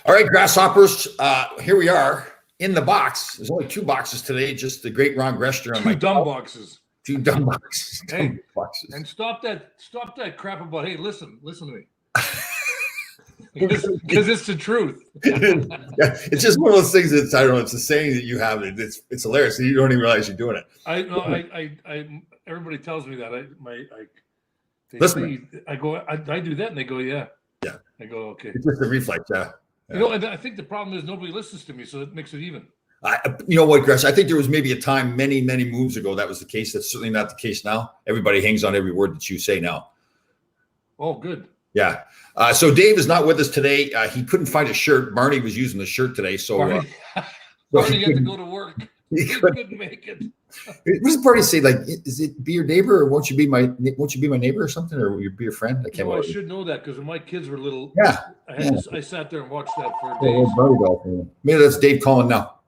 All right, grasshoppers. Here we are in the box. There's only 2 boxes today. Just the great Ron Grester on my dumb boxes. 2 dumb boxes. Hey, dumb boxes. And stop that crap about. Hey, listen to me. Because it's the truth. It's just one of those things that I don't know. It's a saying that you have. It's hilarious. You don't even realize you're doing it. I everybody tells me that. Listen. I go. I do that, and they go, yeah. Yeah. I go, okay. It's just a reflex. Yeah. You know, I think the problem is nobody listens to me, so it makes it even. You know what, Gress? I think there was maybe a time many, many moves ago that was the case. That's certainly not the case now. Everybody hangs on every word that you say now. Oh, good. Yeah. So Dave is not with us today. He couldn't find a shirt. Barney was using the shirt today. So Barney had to go to work. He couldn't make it. What does Barney say? Like, is it be your neighbor, or won't you be my neighbor or something, or will you be your friend? I can't. I should know that because when my kids were little. Yeah. I sat there and watched that for days. Maybe that's Dave calling now.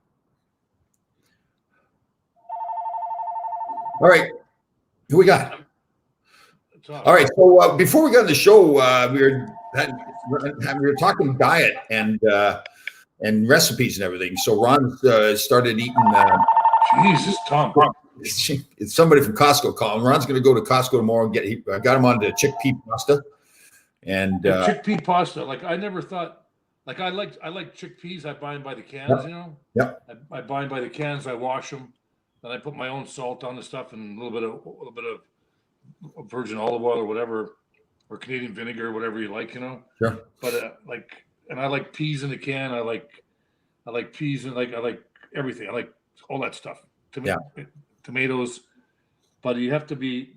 All right. Who we got? All right. So before we got on the show, we were talking diet and recipes and everything. So Ron started eating. Jesus, Tom. It's somebody from Costco calling. Ron's going to go to Costco tomorrow and I got him on to chickpea pasta. And chickpea pasta. Like I never thought. Like I like chickpeas. I buy them by the cans. Yep. You know. Yep. I buy them by the cans. I wash them. Then I put my own salt on the stuff and a little bit of virgin olive oil or whatever, or Canadian vinegar, whatever you like, you know. Sure. But and I like peas in the can. I like peas and I like everything. I like all that stuff. Tomatoes. But you have to be.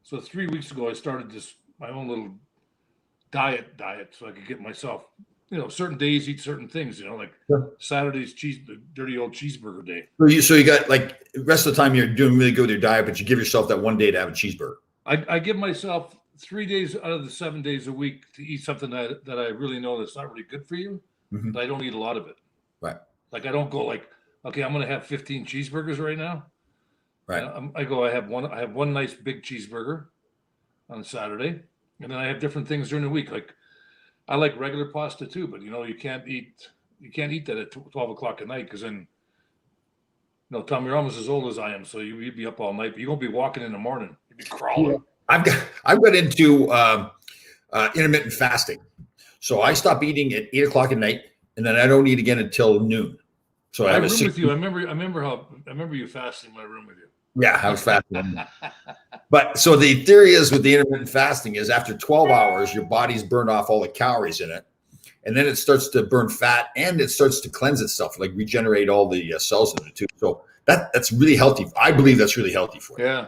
So 3 weeks ago, I started my own little diet, so I could get myself. You know, certain days eat certain things. You know, like Saturday's the dirty old cheeseburger day. So you got like the rest of the time you're doing really good with your diet, but you give yourself that one day to have a cheeseburger. I give myself 3 days out of the 7 days a week to eat something that I really know that's not really good for you. Mm-hmm. But I don't eat a lot of it. Right. Like I don't go like, okay, I'm going to have 15 cheeseburgers right now. Right. I have one nice big cheeseburger on Saturday, and then I have different things during the week. Like I like regular pasta too, but you know you can't eat that at 12 o'clock at night because then, you know, Tom, you're almost as old as I am, so you'd be up all night, but you won't be walking in the morning. You'd be crawling. Yeah. I've got into intermittent fasting, so I stop eating at 8 o'clock at night, and then I don't eat again until noon. So I have with you. I remember you fasting in my room with you. Yeah, I was fasting. But so the theory is with the intermittent fasting is after 12 hours, your body's burned off all the calories in it. And then it starts to burn fat and it starts to cleanse itself, like regenerate all the cells in it too. So that's really healthy. I believe that's really healthy for you. Yeah.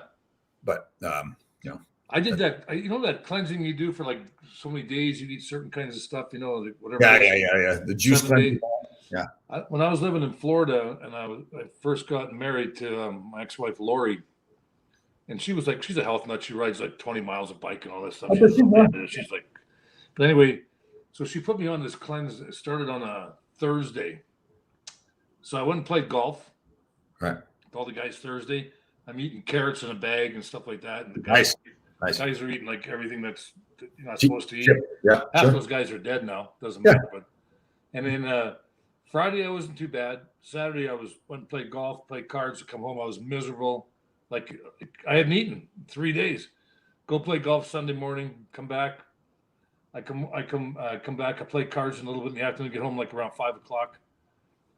But, you know. I did that. You know that cleansing you do for like so many days, you eat certain kinds of stuff, you know, whatever. Yeah. The juice cleansing. Yeah. When I was living in Florida and I first got married to my ex-wife, Lori, and she's a health nut. She rides like 20 miles of bike and all that stuff. She's like, but anyway, so she put me on this cleanse. It started on a Thursday. So I went and played golf. Right. With all the guys Thursday. I'm eating carrots in a bag and stuff like that. And the guys are eating like everything that's you're not supposed to eat. Yeah. Half those guys are dead now. Doesn't matter. But and then Friday I wasn't too bad. Saturday I went and played golf, played cards, come home. I was miserable. Like I hadn't eaten 3 days. Go play golf Sunday morning, come back. I come back. I play cards a little bit in the afternoon. Get home like around 5 o'clock.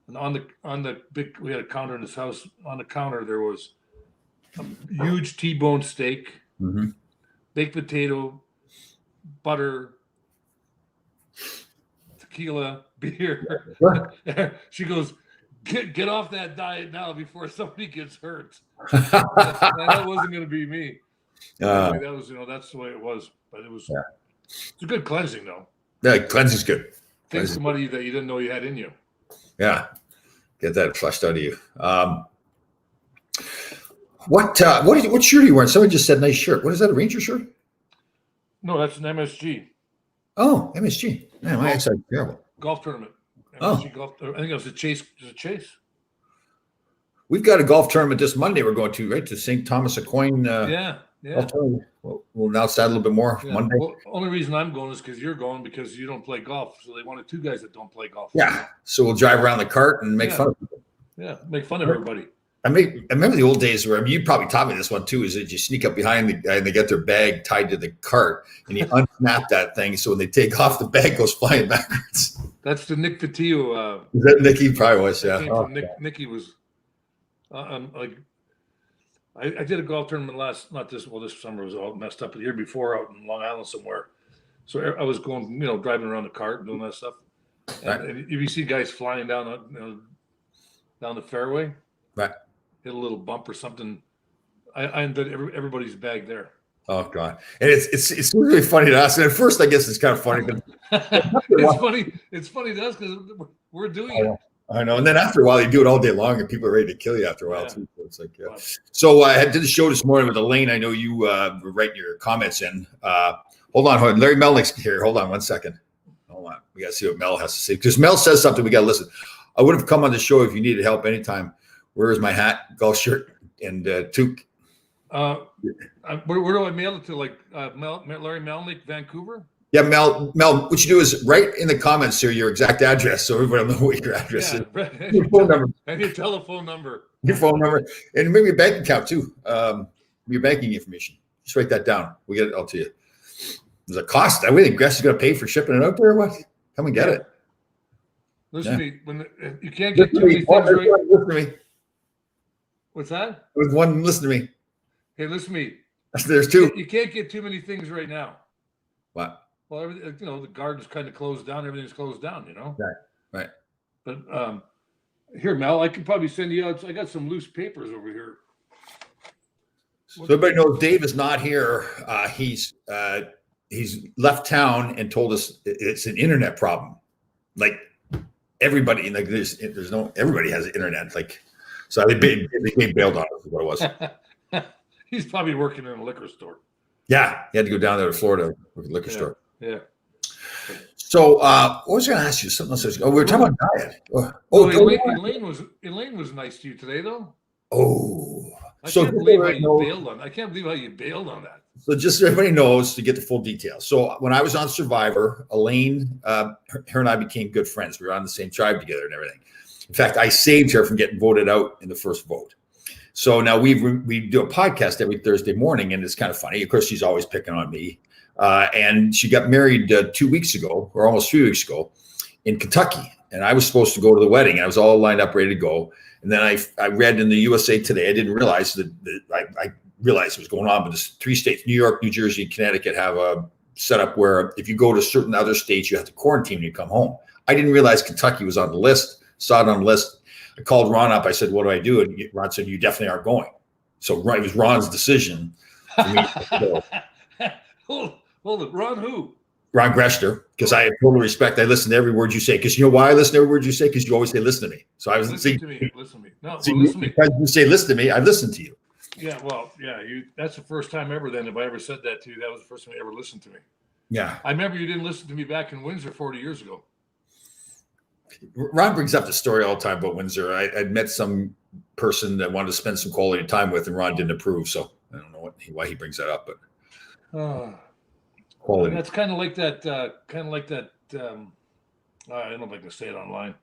And on the big, we had a counter in this house. On the counter there was a huge T-bone steak, baked potato, butter, tequila, beer. She goes, get off that diet now before somebody gets hurt. That wasn't going to be me. Anyway, that was, that's the way it was. But it was, it's a good cleansing though. Yeah, cleansing's good. Take somebody that you didn't know you had in you. Yeah, get that flushed out of you. What shirt are you wearing? Somebody just said nice shirt. What is that? A Ranger shirt? No, that's an MSG. Oh, MSG. Man, my eyesight is terrible. Golf tournament. MSG golf. I think it was a Chase. Was it Chase? We've got a golf tournament this Monday. We're going to to St. Thomas Aquinas. Yeah. I'll tell you. We'll announce that a little bit more Yeah. Monday. Well, only reason I'm going is because you're going because you don't play golf. So they wanted two guys that don't play golf. Yeah. So we'll drive around the cart and make fun of people. Yeah. Make fun of everybody. I remember the old days where you probably taught me this one too, is that you sneak up behind the guy and they get their bag tied to the cart and you unsnap that thing. So when they take off, the bag goes flying backwards. That's the Nick Patillo. Is that Nicky? Probably was, yeah. Nicky was like, I did a golf tournament this summer was all messed up, but the year before out in Long Island somewhere. So I was going, driving around the cart and doing that stuff. And if you see guys flying down, down the fairway, right, hit a little bump or something, I ended everybody's bag there. Oh God! And it's really funny to us. And at first, I guess it's kind of funny, but it's funny. It's funny to us because we're doing it. I know. And then after a while, you do it all day long, and people are ready to kill you after a while too. So it's like, Wow. So I did the show this morning with Elaine. I know you were writing your comments in. Hold on. Larry Melnick's here. Hold on 1 second. Hold on. We got to see what Mel has to say because Mel says something. We got to listen. I would have come on the show if you needed help anytime. Where is my hat, golf shirt, and toque? Where do I mail it to? Like Larry Melnick, Vancouver? Yeah, Mel. What you do is write in the comments here your exact address, so everybody will know what your address is. Your phone number, and your telephone number, and maybe your bank account too. Your banking information. Just write that down. We get it all to you. There's a cost. I think Gress is going to pay for shipping it out there. What? Come and get it. Listen to me. When you can't get too many things right. Listen to me. What's that? With one, listen to me. Hey, listen to me. There's two. You can't get too many things right now. What? Well, everything, the garden's kind of closed down. Everything's closed down, Right. But here, Mel, I could probably send you out. I got some loose papers over here. So everybody knows Dave is not here. He's left town and told us it's an internet problem. Like everybody, like there's no everybody has internet. Like so they bailed on us. Is what it was. He's probably working in a liquor store. Yeah, he had to go down there to Florida with a liquor store. Yeah. So what was I going to ask you? Something else. We were talking about diet. Elaine was nice to you today, though. Oh, I can't believe how you bailed on that. So just so everybody knows to get the full details. So when I was on Survivor, Elaine, her and I became good friends. We were on the same tribe together and everything. In fact, I saved her from getting voted out in the first vote. So now we do a podcast every Thursday morning, and it's kind of funny. Of course, she's always picking on me. And she got married 2 weeks ago, or almost 3 weeks ago, in Kentucky. And I was supposed to go to the wedding. I was all lined up, ready to go. And then I read in the USA Today. I didn't realize that I realized what was going on, but there's 3 states: New York, New Jersey, and Connecticut have a setup where if you go to certain other states, you have to quarantine when you come home. I didn't realize Kentucky was on the list. Saw it on the list. I called Ron up. I said, "What do I do?" And Ron said, "You definitely aren't going." So it was Ron's decision for me to go. Hold it. Ron who? Ron Grester, because I have total respect. I listen to every word you say. Because you know why I listen to every word you say? Because you always say, "Listen to me." So I was listen to me. Listen to me. No, see, listen to me. Because you say, "Listen to me," I listen to you. Yeah, well, yeah. That's the first time ever. Then, if I ever said that to you, that was the first time you ever listened to me. Yeah, I remember you didn't listen to me back in Windsor 40 years ago. Ron brings up the story all the time about Windsor. I'd met some person that wanted to spend some quality time with, and Ron didn't approve. So I don't know why he brings that up, but quality. That's kind of like that. I don't know if I can say it online.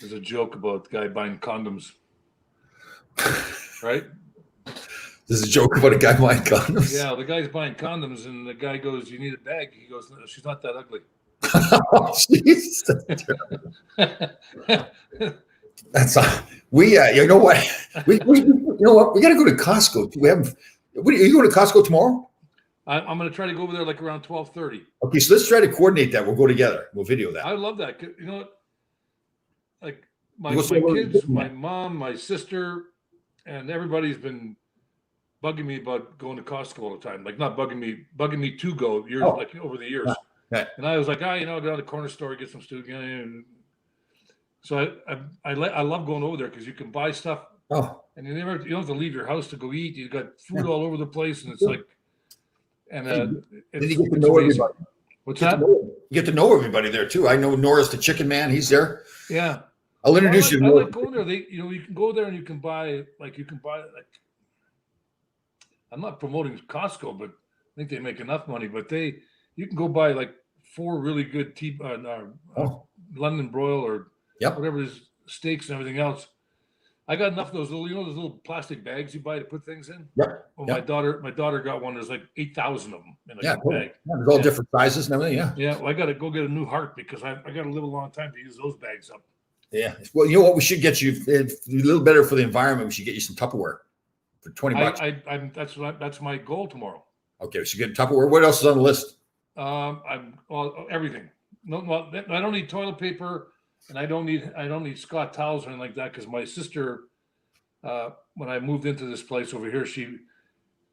There's a joke about the guy buying condoms, right? There's a joke about a guy buying condoms. Yeah, the guy's buying condoms, and the guy goes, "You need a bag." He goes, "No, she's not that ugly." Oh, jeez. That's we. You know what? We you know what? We got to go to Costco. We haven't. Are you going to Costco tomorrow? I'm going to try to go over there like around 12:30. Okay, so let's try to coordinate that. We'll go together. We'll video that. I love that. You know what? Like my kids, my mom, my sister, and everybody's been bugging me about going to Costco all the time. Like not bugging me to go like over the years. Okay. And I was like, go down to the corner store, get some student. So I love going over there because you can buy stuff. Oh. And you don't have to leave your house to go eat. You got food all over the place, and it's like, and then you get to know everybody. What's that? You get to know everybody there too. I know Norris the Chicken Man. He's there. Yeah. I'll introduce you. I like going there. You can go there and you can buy I'm not promoting Costco, but I think they make enough money. But you can go buy like 4 really good Oh, London broil or yep. whatever it is, steaks and everything else. I got enough of those little, those little plastic bags you buy to put things in. Yep. Well, Yep. my daughter got one. There's like 8,000 of them in a Yeah. Totally. bag. Yeah, there's all Yeah. different sizes and everything. Yeah. Yeah. Well, I got to go get a new heart because I got to live a long time to use those bags up. Yeah. Well, you know what? We should get you a little better for the environment. We should get you some Tupperware for $20. That's my goal tomorrow. Okay. We should get Tupperware. What else is on the list? Everything. No, well, I don't need toilet paper, and I don't need Scott towels or anything like that because my sister, when I moved into this place over here, she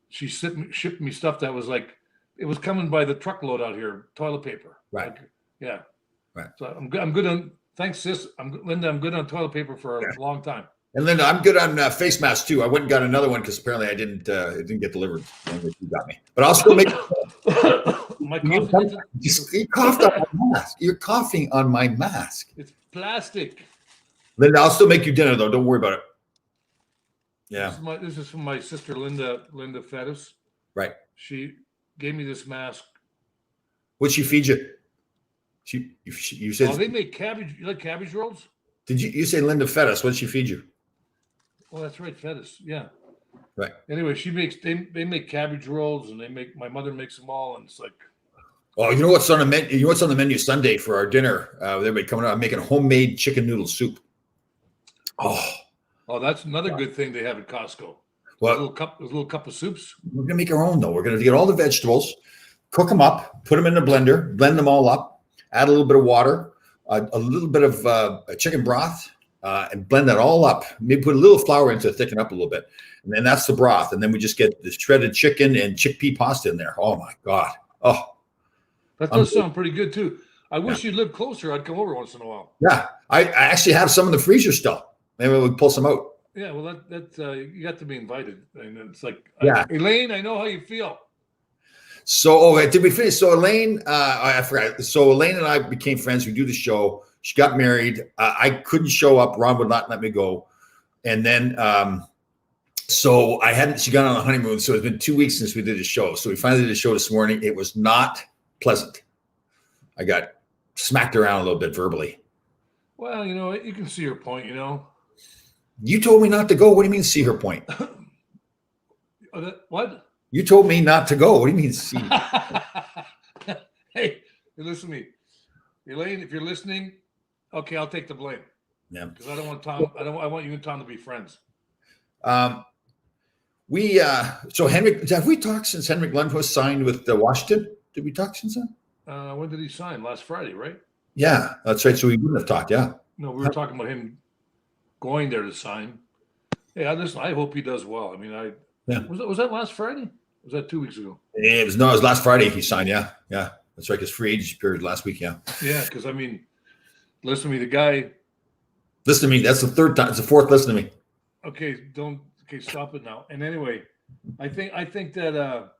shipped me stuff that was like it was coming by the truckload out here, toilet paper. Right. Like, yeah. Right. So I'm good on. Thanks, sis. Linda. I'm good on toilet paper for a long time. And Linda, I'm good on face masks too. I went and got another one because apparently I didn't. It didn't get delivered. You got me, but I'll still make. You coughed on my mask. You're coughing on my mask. It's plastic. Linda, I'll still make you dinner though. Don't worry about it. Yeah. This is from my sister Linda Fettis. Right. She gave me this mask. What'd she feed you? You said. Oh, they make cabbage. You like cabbage rolls? Did you say Linda Fettis? What did she feed you? Oh, that's right, Fettis. Yeah. Right. Anyway, they make cabbage rolls, and my mother makes them all, and it's like. Oh, you know what's on the menu? You know what's on the menu Sunday for our dinner? Everybody coming out. I'm making homemade chicken noodle soup. Oh, that's another good thing they have at Costco. Well, a little cup of soups. We're gonna make our own though. We're gonna get all the vegetables, cook them up, put them in the blender, blend them all up, add a little bit of water, a little bit of chicken broth, and blend that all up. Maybe put a little flour in to thicken up a little bit, and then that's the broth. And then we just get the shredded chicken and chickpea pasta in there. Oh my god! Oh, that does sound pretty good too. I wish you'd lived closer. I'd come over once in a while. Yeah, I actually have some in the freezer still. Maybe we'll pull some out. Yeah, well, that you got to be invited, and it's like, yeah, Elaine, I know how you feel. So, did we finish? So, Elaine, I forgot. So, Elaine and I became friends. We do the show. She got married. I couldn't show up. Ron would not let me go. And then, so she got on a honeymoon. So, it's been 2 weeks since we did the show. So, we finally did a show this morning. It was not pleasant. I got smacked around a little bit verbally. Well, you can see her point, You told me not to go. What do you mean, see her point? What? You told me not to go. What do you mean, see? Hey, listen to me. Elaine, if you're listening, okay, I'll take the blame. Yeah. Because I don't want Tom, I want you and Tom to be friends. So Henrik, have we talked since Henrik Lundqvist signed with Washington? Did we talk since then? When did he sign? Last Friday, right? Yeah, that's right. So we wouldn't have talked. Yeah. No, we were talking about him going there to sign. Hey, I hope he does well. I mean, was that last Friday? Or was that 2 weeks ago? It was last Friday he signed. Yeah, that's right. His free agency period last week. Yeah. Yeah, because I mean, listen to me. The guy. Listen to me. That's the third time. It's the fourth. Listen to me. Okay, stop it now. And anyway, I think that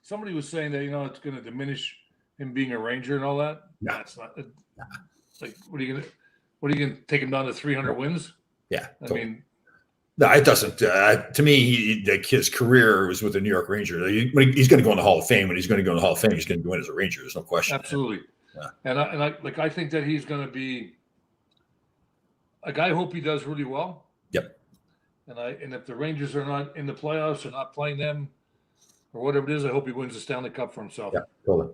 somebody was saying that it's going to diminish him being a Ranger and all that. No. That's not. Like, what are you gonna take him down to 300 wins? Yeah, I mean, no, it doesn't. To me, his career was with the New York Rangers. He's going to go in the Hall of Fame. When he's going to go in the Hall of Fame, he's going to go in as a Ranger. There's no question. Absolutely. Yeah. And I think that he's going to be a guy. I hope he does really well. Yep. And if the Rangers are not in the playoffs or not playing them or whatever it is, I hope he wins the Stanley Cup for himself. Yeah, totally.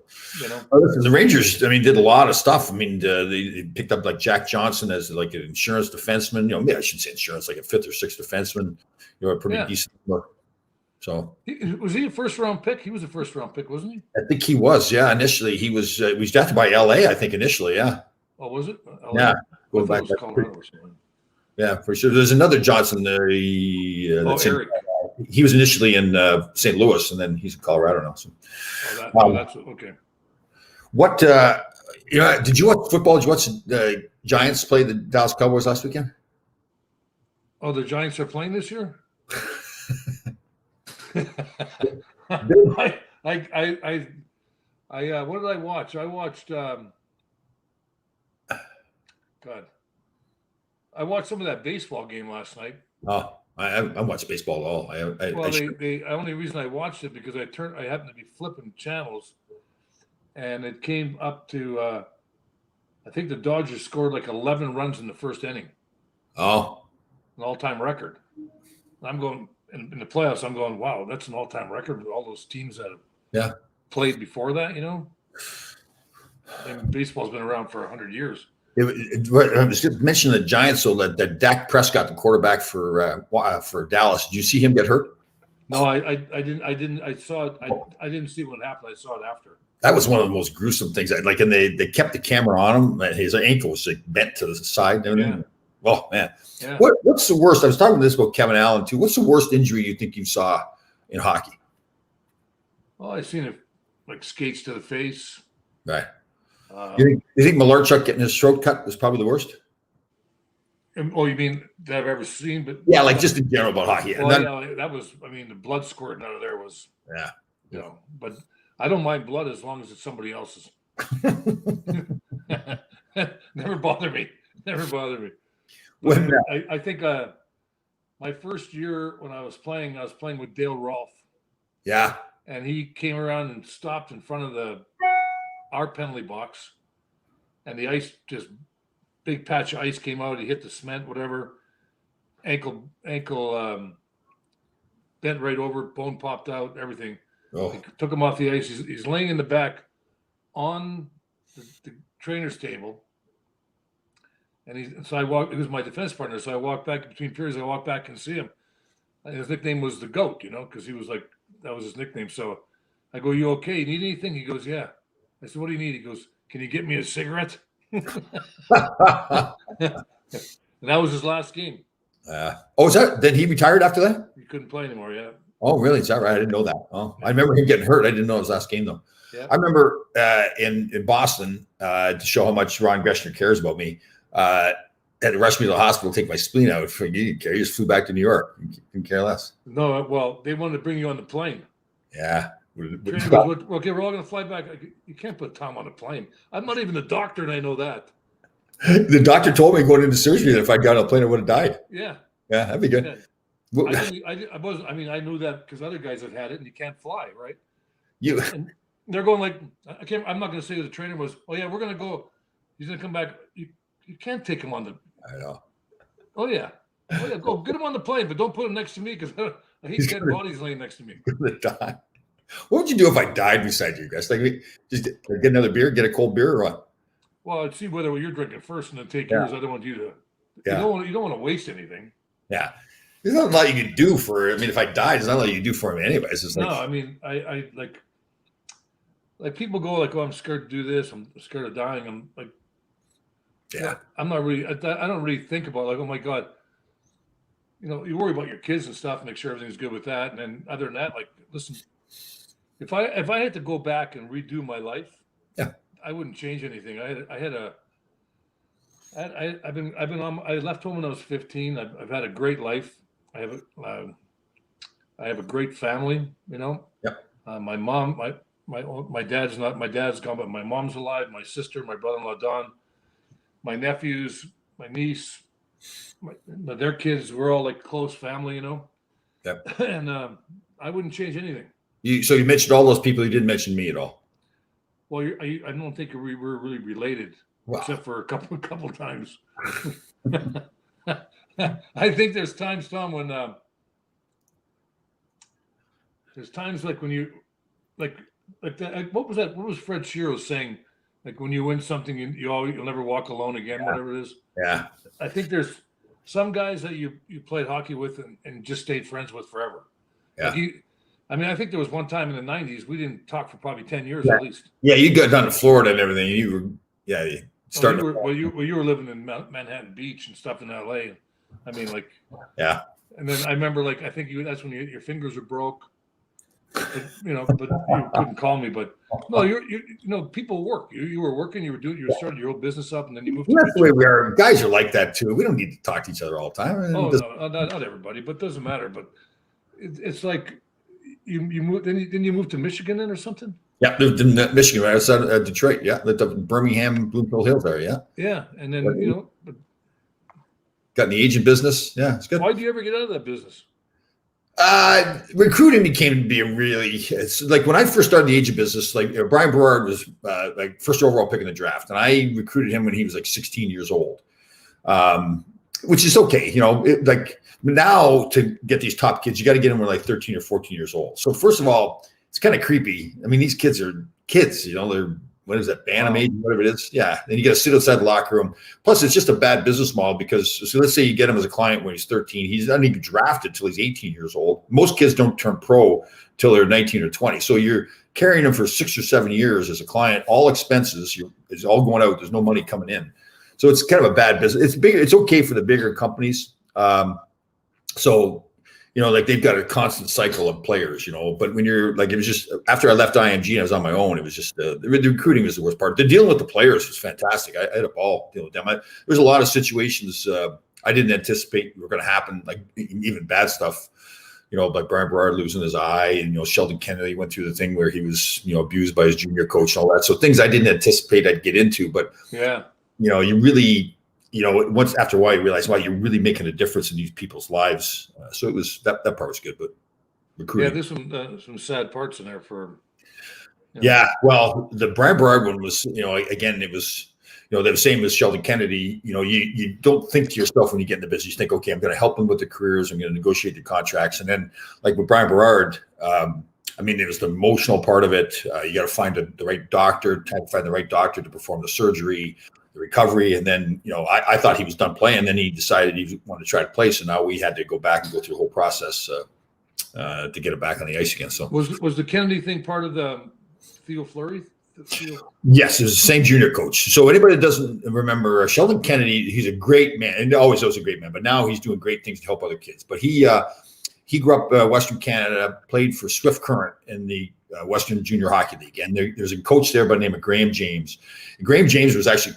Listen, the Rangers, did a lot of stuff. I mean, they picked up like Jack Johnson as like an insurance defenseman. I shouldn't say insurance, like a fifth or sixth defenseman. A pretty decent look. So was he a first round pick? He was a first round pick, wasn't he? I think he was. Yeah, initially he was drafted by LA. I think initially, yeah. Oh, was it? LA? Yeah. Go back. It was Colorado or something. Yeah, for sure. There's another Johnson there. Eric. He was initially in St. Louis, and then he's in Colorado now. So. That's okay. What did you watch football? Did you watch the Giants play the Dallas Cowboys last weekend? Oh, the Giants are playing this year? I what did I watch? I watched I watched some of that baseball game last night. Oh, I watch baseball at all. Well, the only reason I watched it because I happened to be flipping channels, and it came up to I think the Dodgers scored like 11 runs in the first inning, oh, an all-time record. I'm going in the playoffs. I'm going, wow, that's an all-time record with all those teams that have played before that. You know, and baseball's been around for 100 years. I was just mentioning the Giants, so that Dak Prescott, the quarterback for Dallas. Did you see him get hurt? No, I didn't. I saw it. I didn't see what happened. I saw it after. That was one of the most gruesome things. And they kept the camera on him. And his ankle was like bent to the side. And everything. Yeah. Oh man, yeah. What's the worst? I was talking this about Kevin Allen too. What's the worst injury you think you saw in hockey? Well, I've seen it like skates to the face. Right. You think Malarchuk getting his throat cut was probably the worst? Oh, you mean that I've ever seen? But yeah, like just in general about hockey. Well, that was. I mean, the blood squirting out of there was. Yeah. You know, but I don't mind blood as long as it's somebody else's. Never bother me. Never bother me. When, I think my first year when I was playing with Dale Rolfe. Yeah. And he came around and stopped in front of our penalty box, and the ice just big patch of ice came out. He hit the cement, whatever. Ankle bent right over, bone popped out, everything. Oh. They took him off the ice. He's laying in the back on the trainer's table. And so I walked, he was my defense partner. So I walked back between periods. I walked back and see him. And his nickname was the GOAT, you know, because he was like, that was his nickname. So I go, you okay? You need anything? He goes, yeah. I said, what do you need? He goes, can you get me a cigarette? And that was his last game. Is that? Then he retired after that? He couldn't play anymore, yeah. Oh, really? Is that right? I didn't know that. Oh, I remember him getting hurt. I didn't know his last game, though. Yeah. I remember in Boston, to show how much Ron Greshner cares about me, had to rush me to the hospital, take my spleen out. You didn't care. You just flew back to New York. You didn't care less. No, well, they wanted to bring you on the plane. Yeah. Goes, okay, we're all going to fly back. You can't put Tom on a plane. I'm not even a doctor, and I know that. The doctor told me going into surgery that if I'd got on a plane, I would have died. Yeah. Yeah, that'd be good. Yeah. I knew that because other guys have had it, and you can't fly, right? And they're going like, I'm not going to say the trainer was, oh, yeah, we're going to go. He's going to come back. You can't take him on the. I know. Oh, yeah. Go get him on the plane, but don't put him next to me because I hate dead bodies laying next to me. What would you do if I died beside you guys? Like, just get another beer, get a cold beer, or what? Well, I'd see whether you're drinking first and then take yours. I don't want you to. Yeah. You don't want to waste anything. Yeah. There's not a lot you can do for. I mean, if I died, there's not a lot you can do for him, anyways. It's like, no, I mean, I like people go like, oh, I'm scared to do this. I'm scared of dying. I'm like, yeah, I'm not really. I don't really think about like, oh my God. You know, you worry about your kids and stuff, make sure everything's good with that, and then other than that, like, listen. If I had to go back and redo my life, yeah, I wouldn't change anything. I left home when I was 15. I've had a great life. I have a great family. You know. Yep. My mom, my dad's gone, but my mom's alive. My sister, my brother-in-law Don, my nephews, my niece, their kids. We're all like close family. You know. Yep. And I wouldn't change anything. So you mentioned all those people. You didn't mention me at all. Well, I don't think we were really related, except for a couple times. I think there's times, Tom, when there's times like when you like that. What was that? What was Fred Shiro saying? Like when you win something, you'll never walk alone again. Yeah. Whatever it is. Yeah. I think there's some guys that you played hockey with and just stayed friends with forever. Yeah. Like I think there was one time in the 90s we didn't talk for probably 10 years at least. Yeah, you got down to Florida and everything. You started. You were living in Manhattan Beach and stuff in LA. I mean, like. Yeah. And then I remember, like, I think that's when your fingers were broke. But you couldn't call me. But no, people work. You were working. You started your own business up, and then you moved. That's the way we are. Guys are like that too. We don't need to talk to each other all the time. Oh no, not everybody, but it doesn't matter. But it's like. You moved? Didn't you move to Michigan then or something? Yeah, lived in Michigan, right outside Detroit. Yeah, lived up in Birmingham, Bloomfield Hills area. Yeah, and then got in the agent business. Yeah, it's good. Why do you ever get out of that business? Recruiting became to be it's like when I first started the agent business, like Brian Berard was like first overall pick in the draft. And I recruited him when he was like 16 years old, which is okay. Like now to get these top kids, you got to get them when like 13 or 14 years old. So first of all, it's kind of creepy. I mean, these kids are kids, they're, what is that, Bantam age, whatever it is. Yeah. Then you got to sit outside the locker room. Plus, it's just a bad business model because, so let's say you get him as a client when he's 13. He's not even drafted till he's 18 years old. Most kids don't turn pro till they're 19 or 20. So you're carrying them for 6 or 7 years as a client, all expenses. It's all going out. There's no money coming in. So it's kind of a bad business. It's bigger. It's okay for the bigger companies. Like they've got a constant cycle of players, but when you're like, it was just after I left IMG and I was on my own, it was just the recruiting was the worst part. The dealing with the players was fantastic. I had a ball dealing with them. There was a lot of situations I didn't anticipate were going to happen, like even bad stuff, like Brian Berard losing his eye, and, Sheldon Kennedy went through the thing where he was, abused by his junior coach and all that. So things I didn't anticipate I'd get into, but yeah, you really, once after a while you realize, wow, you're really making a difference in these people's lives. So it was that part was good, but recruiting. Yeah, there's some sad parts in there for. Yeah, well, the Brian Berard one was, again, it was, the same as Sheldon Kennedy. You don't think to yourself when you get in the business. You think, okay, I'm going to help them with the careers. I'm going to negotiate the contracts, and then like with Brian Berard, it was the emotional part of it. You got to find the right doctor, find the right doctor to perform the surgery, the recovery. And then, I thought he was done playing. Then he decided he wanted to try to play. So now we had to go back and go through the whole process to get it back on the ice again. So was the Kennedy thing part of the Theo Fleury? Yes, it was the same junior coach. So anybody that doesn't remember, Sheldon Kennedy, he's a great man and always was a great man, but now he's doing great things to help other kids. But he grew up Western Canada, played for Swift Current in the Western Junior Hockey League. And there's a coach there by the name of Graham James. And Graham James was actually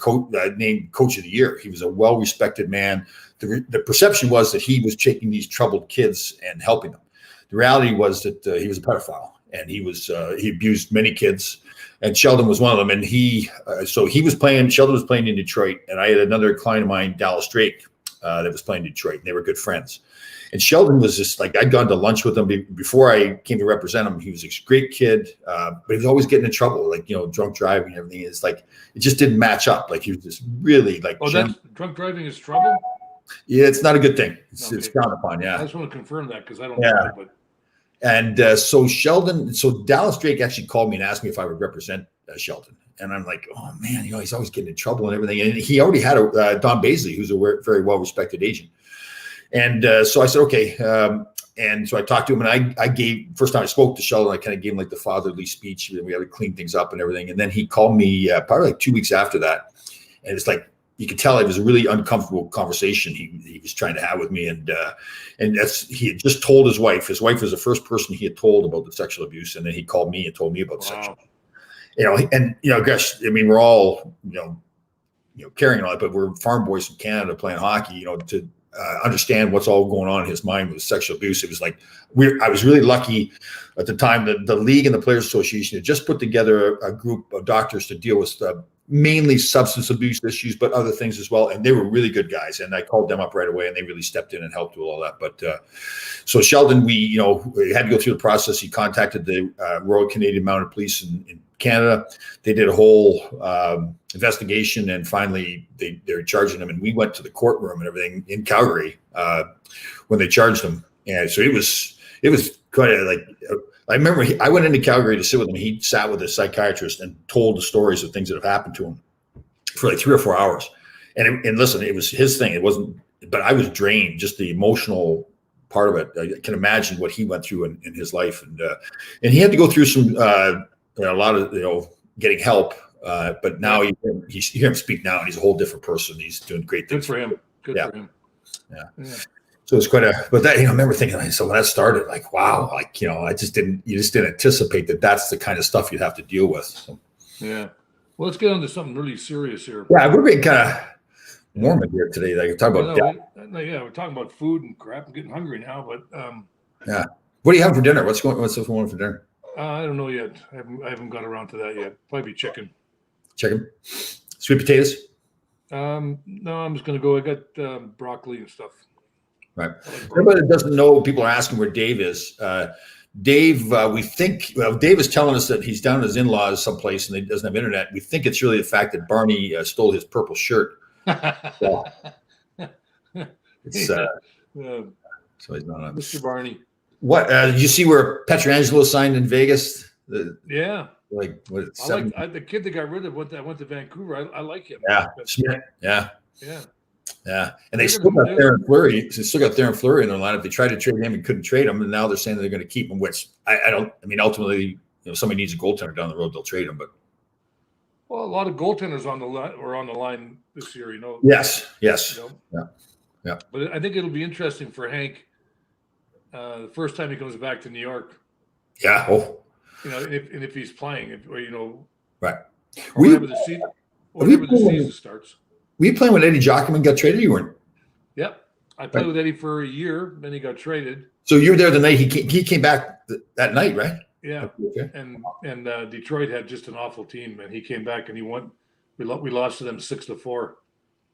named Coach of the Year. He was a well-respected man. The perception was that he was taking these troubled kids and helping them. The reality was that he was a pedophile, and he abused many kids. And Sheldon was one of them. And Sheldon was playing in Detroit. And I had another client of mine, Dallas Drake, that was playing in Detroit. And they were good friends. And Sheldon was just like, I'd gone to lunch with him before I came to represent him. He was a great kid, but he was always getting in trouble, like, drunk driving and everything. It's like, it just didn't match up. Like he was just really like. Oh, that's drunk driving is trouble? Yeah, it's not a good thing. It's frowned upon, yeah. I just want to confirm that because I don't know. But. And so Dallas Drake actually called me and asked me if I would represent Sheldon. And I'm like, oh man, he's always getting in trouble and everything. And he already had Don Baisley, who's a very well-respected agent. And so I said, okay. And so I talked to him, and I gave, first time I spoke to Sheldon, I kind of gave him like the fatherly speech. We had to clean things up and everything. And then he called me probably like 2 weeks after that. And it's like, you could tell it was a really uncomfortable conversation he was trying to have with me. And he had just told his wife. His wife was the first person he had told about the sexual abuse. And then he called me and told me about sexual abuse. Gosh, we're all, carrying on it, but we're farm boys from Canada playing hockey, to understand what's all going on in his mind with sexual abuse. It was like, I was really lucky at the time that the league and the Players Association had just put together a group of doctors to deal with mainly substance abuse issues, but other things as well. And they were really good guys. And I called them up right away, and they really stepped in and helped with all that. But so Sheldon, we had to go through the process. He contacted the Royal Canadian Mounted Police in Canada. They did a whole investigation, and finally they're charging him. And we went to the courtroom and everything in Calgary when they charged him. And so it was kind of like, I remember I went into Calgary to sit with him. He sat with a psychiatrist and told the stories of things that have happened to him for like 3 or 4 hours. And listen, it was his thing. It wasn't, but I was drained, just the emotional part of it. I can imagine what he went through in his life. And he had to go through some, a lot of, getting help. But now you hear him speak now, and he's a whole different person. He's doing great things. Good for him. Good for him. Yeah. So it's quite but that, I remember thinking, so when that started, like, wow, like, you just didn't anticipate that that's the kind of stuff you'd have to deal with. So. Yeah. Well, let's get on to something really serious here. Yeah, we're being kind of warm in here today. Like, we're talking about we're talking about food and crap. I'm getting hungry now, but yeah. What do you have for dinner? What's going on for dinner? I don't know yet. I haven't got around to that yet. Probably chicken. Chicken? Sweet potatoes? No, I'm just gonna go. I got broccoli and stuff. Right. I like broccoli. Everybody that doesn't know, people are asking where Dave is. Dave, we think, well, Dave is telling us that he's down at his in-laws someplace and he doesn't have internet. We think it's really the fact that Barney stole his purple shirt. So it's so he's not on. Mr. Barney. What did you see where Petrangelo signed in Vegas? Yeah, Like what? the kid that got rid of went to Vancouver. I like him. Yeah, Smith. Yeah. Yeah. Yeah, and they still got Theoren Fleury. They still got Theoren Fleury in their lineup. They tried to trade him and couldn't trade him, and now they're saying they're going to keep him. Which I don't. I mean, ultimately, somebody needs a goaltender down the road. They'll trade him, but well, a lot of goaltenders on the line this year. Yes. Yeah. But I think it'll be interesting for Hank the first time he comes back to New York. Yeah. Oh. If he's playing, right. Whenever the season starts. Were you playing when Eddie Jockman got traded? You weren't. Yep, I played with Eddie for a year. Then he got traded. So you were there the night he came back that night, right? Yeah. Okay. And Detroit had just an awful team, and he came back and he won. We lost to them 6-4.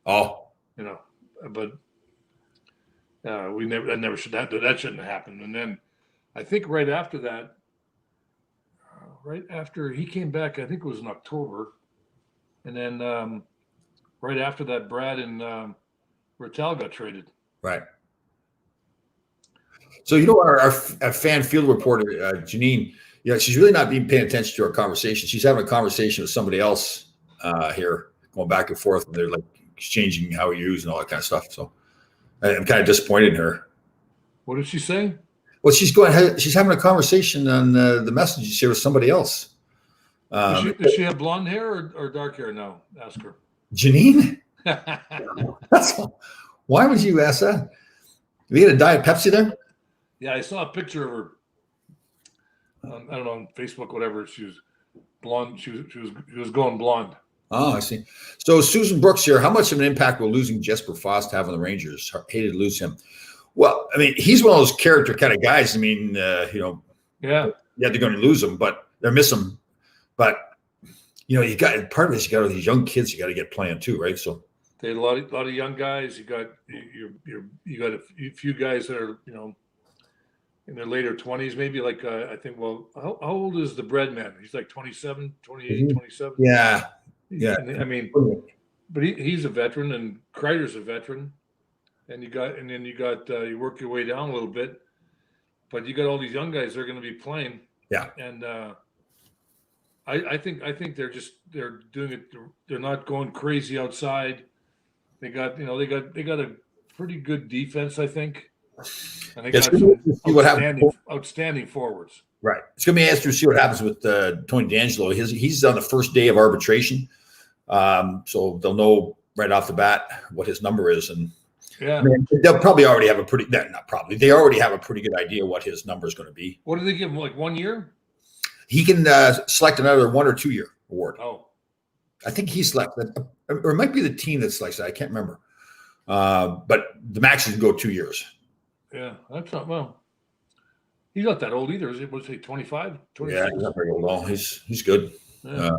Oh. But that shouldn't have happened. And then I think right after that, right after he came back, I think it was in October, and then. Right after that, Brad and Rattel got traded. Right. So our fan field reporter Janine, she's really not being paying attention to our conversation. She's having a conversation with somebody else here, going back and forth, and they're like exchanging how we use and all that kind of stuff. So I'm kind of disappointed in her. What did she say? Well, she's having a conversation on the messages here with somebody else. Does she have blonde hair or dark hair now? Ask her. Janine? Why would you ask that? We had a Diet Pepsi there? Yeah, I saw a picture of her. I don't know, on Facebook, whatever. She was blonde. She was going blonde. Oh, I see. So Susan Brooks here. How much of an impact will losing Jesper Fast have on the Rangers? Hated to lose him. Well, I mean, he's one of those character kind of guys. I mean, yeah, they're going to lose him, but they're missing him. But you got part of it. You got all these young kids. You got to get playing too, right? So they had a lot of young guys. You got a few guys that are in their later 20s, maybe. Like I think. Well, how old is the bread man? He's like 27, 28, 27. Yeah. I mean, but he's a veteran, and Kreider's a veteran, and you work your way down a little bit, but you got all these young guys that are going to be playing. Yeah. And I think they're doing it. They're not going crazy outside. They got a pretty good defense, I think, and they got some outstanding forwards. Right. It's going to be interesting to see what happens with Tony DeAngelo. He's on the first day of arbitration, so they'll know right off the bat what his number is, and yeah, I mean, they'll probably already have they already have a pretty good idea what his number is going to be. What do they give him? Like 1 year? He can select another 1 or 2 year award. Oh, I think he selected, or it might be the team that selects that. I can't remember. But the max can go 2 years. Yeah, that's not well. He's not that old either. Is it? Was he 25? 26? Yeah, he's not very old. No, he's good. Yeah.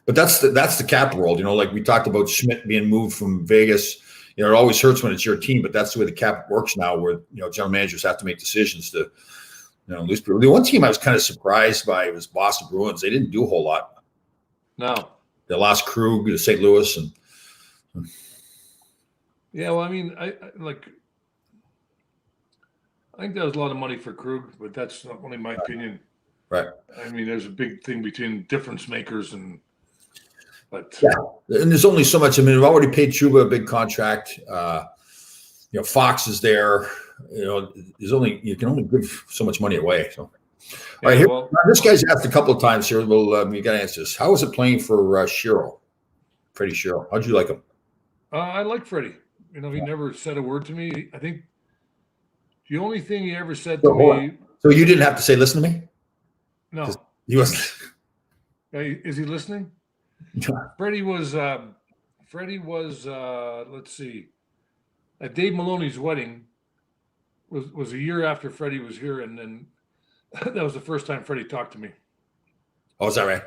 But that's the cap world. Like we talked about Schmidt being moved from Vegas. It always hurts when it's your team, but that's the way the cap works now, where general managers have to make decisions to lose people. The one team I was kind of surprised by was Boston Bruins. They didn't do a whole lot. No, they lost Krug to St. Louis, and yeah. Well, I mean, I think that was a lot of money for Krug, but that's not only my opinion. Right. I mean, there's a big thing between difference makers but yeah, and there's only so much. I mean, we've already paid Trouba a big contract. Fox is there. You can only give so much money away. So, all right, here, this guy's asked a couple of times here. Well, we got to answer this. How was it playing for Shero, Freddie Shero? How'd you like him? I like Freddie. He never said a word to me. I think the only thing he ever said to me. So you didn't have to say, "Listen to me." No, he wasn't. Is he listening? Freddie was. Let's see. At Dave Maloney's wedding was a year after Freddie was here, and then that was the first time Freddie talked to me. Oh, is that right?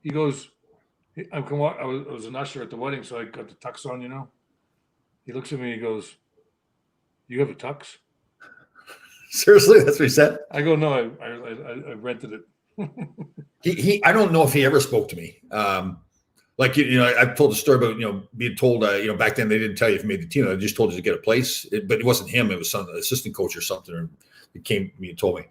He goes, I was an usher at the wedding, so I got the tux on. He looks at me and he goes, "You have a tux?" Seriously, that's what he said. I go, "No, I rented it." I don't know if he ever spoke to me. Like, I've told the story about, being told, back then they didn't tell you if you made the team. They just told you to get a place, but it wasn't him. It was some assistant coach or something. Or it came to me and told me.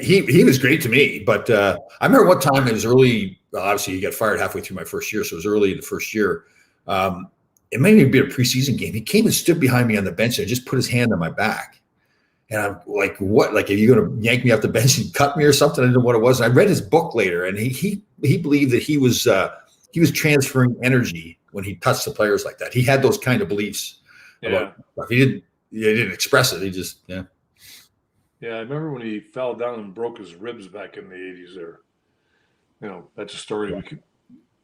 He was great to me, but I remember one time it was early. Obviously, he got fired halfway through my first year, so it was early in the first year. It may even be a preseason game. He came and stood behind me on the bench and just put his hand on my back. And I'm like, what? Like, are you going to yank me off the bench and cut me or something? I didn't know what it was. And I read his book later, and he believed that he was transferring energy when he touched the players like that. He had those kind of beliefs. Yeah. About, he didn't express it. He just, Yeah, I remember when he fell down and broke his ribs back in the 80s there. That's a story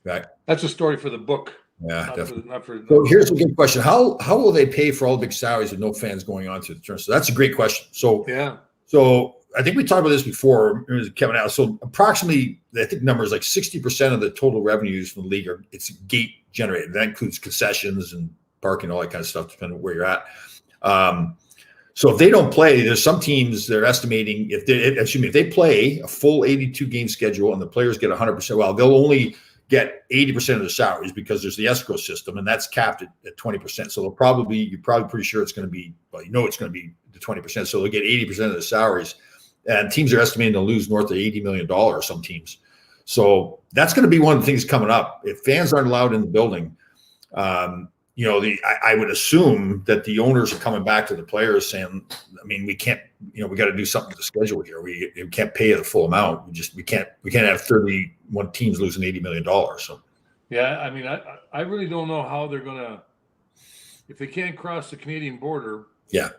right. That's a story for the book. Yeah, not for so here's a good question. How will they pay for all the big salaries with no fans going on to the tournament? So that's a great question. So yeah. So I think we talked about this before, Kevin. So approximately, I think the number is like 60% of the total revenues from the league it's gate generated. That includes concessions and parking, all that kind of stuff, depending on where you're at. So if they don't play, there's some teams they're estimating if they play a full 82 game schedule and the players get 100%, well, they'll only get 80% of their salaries because there's the escrow system and that's capped at 20%. So you're probably pretty sure it's going to be, it's going to be the 20%. So they'll get 80% of the salaries, and teams are estimating to lose north of $80 million. Some teams. So that's going to be one of the things coming up. If fans aren't allowed in the building, I would assume that the owners are coming back to the players saying, I mean, we can't, we got to do something with the schedule here. We can't pay the full amount. We can't have 31 teams losing $80 million. So, yeah, I mean, I really don't know how they're going to, if they can't cross the Canadian border. Yeah.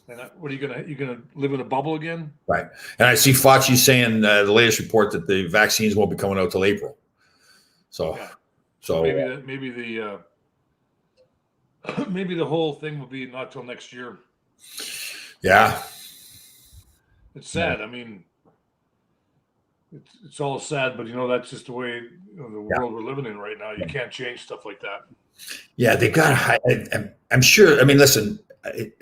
And what are you going to live in a bubble again? Right. And I see Fauci saying the latest report that the vaccines won't be coming out till April. So, yeah. So maybe the whole thing will be not till next year. Yeah. It's sad. I mean, it's all sad, but that's just the way the world we're living in right now. You can't change stuff like that. Yeah, they got. I'm sure. I mean, listen.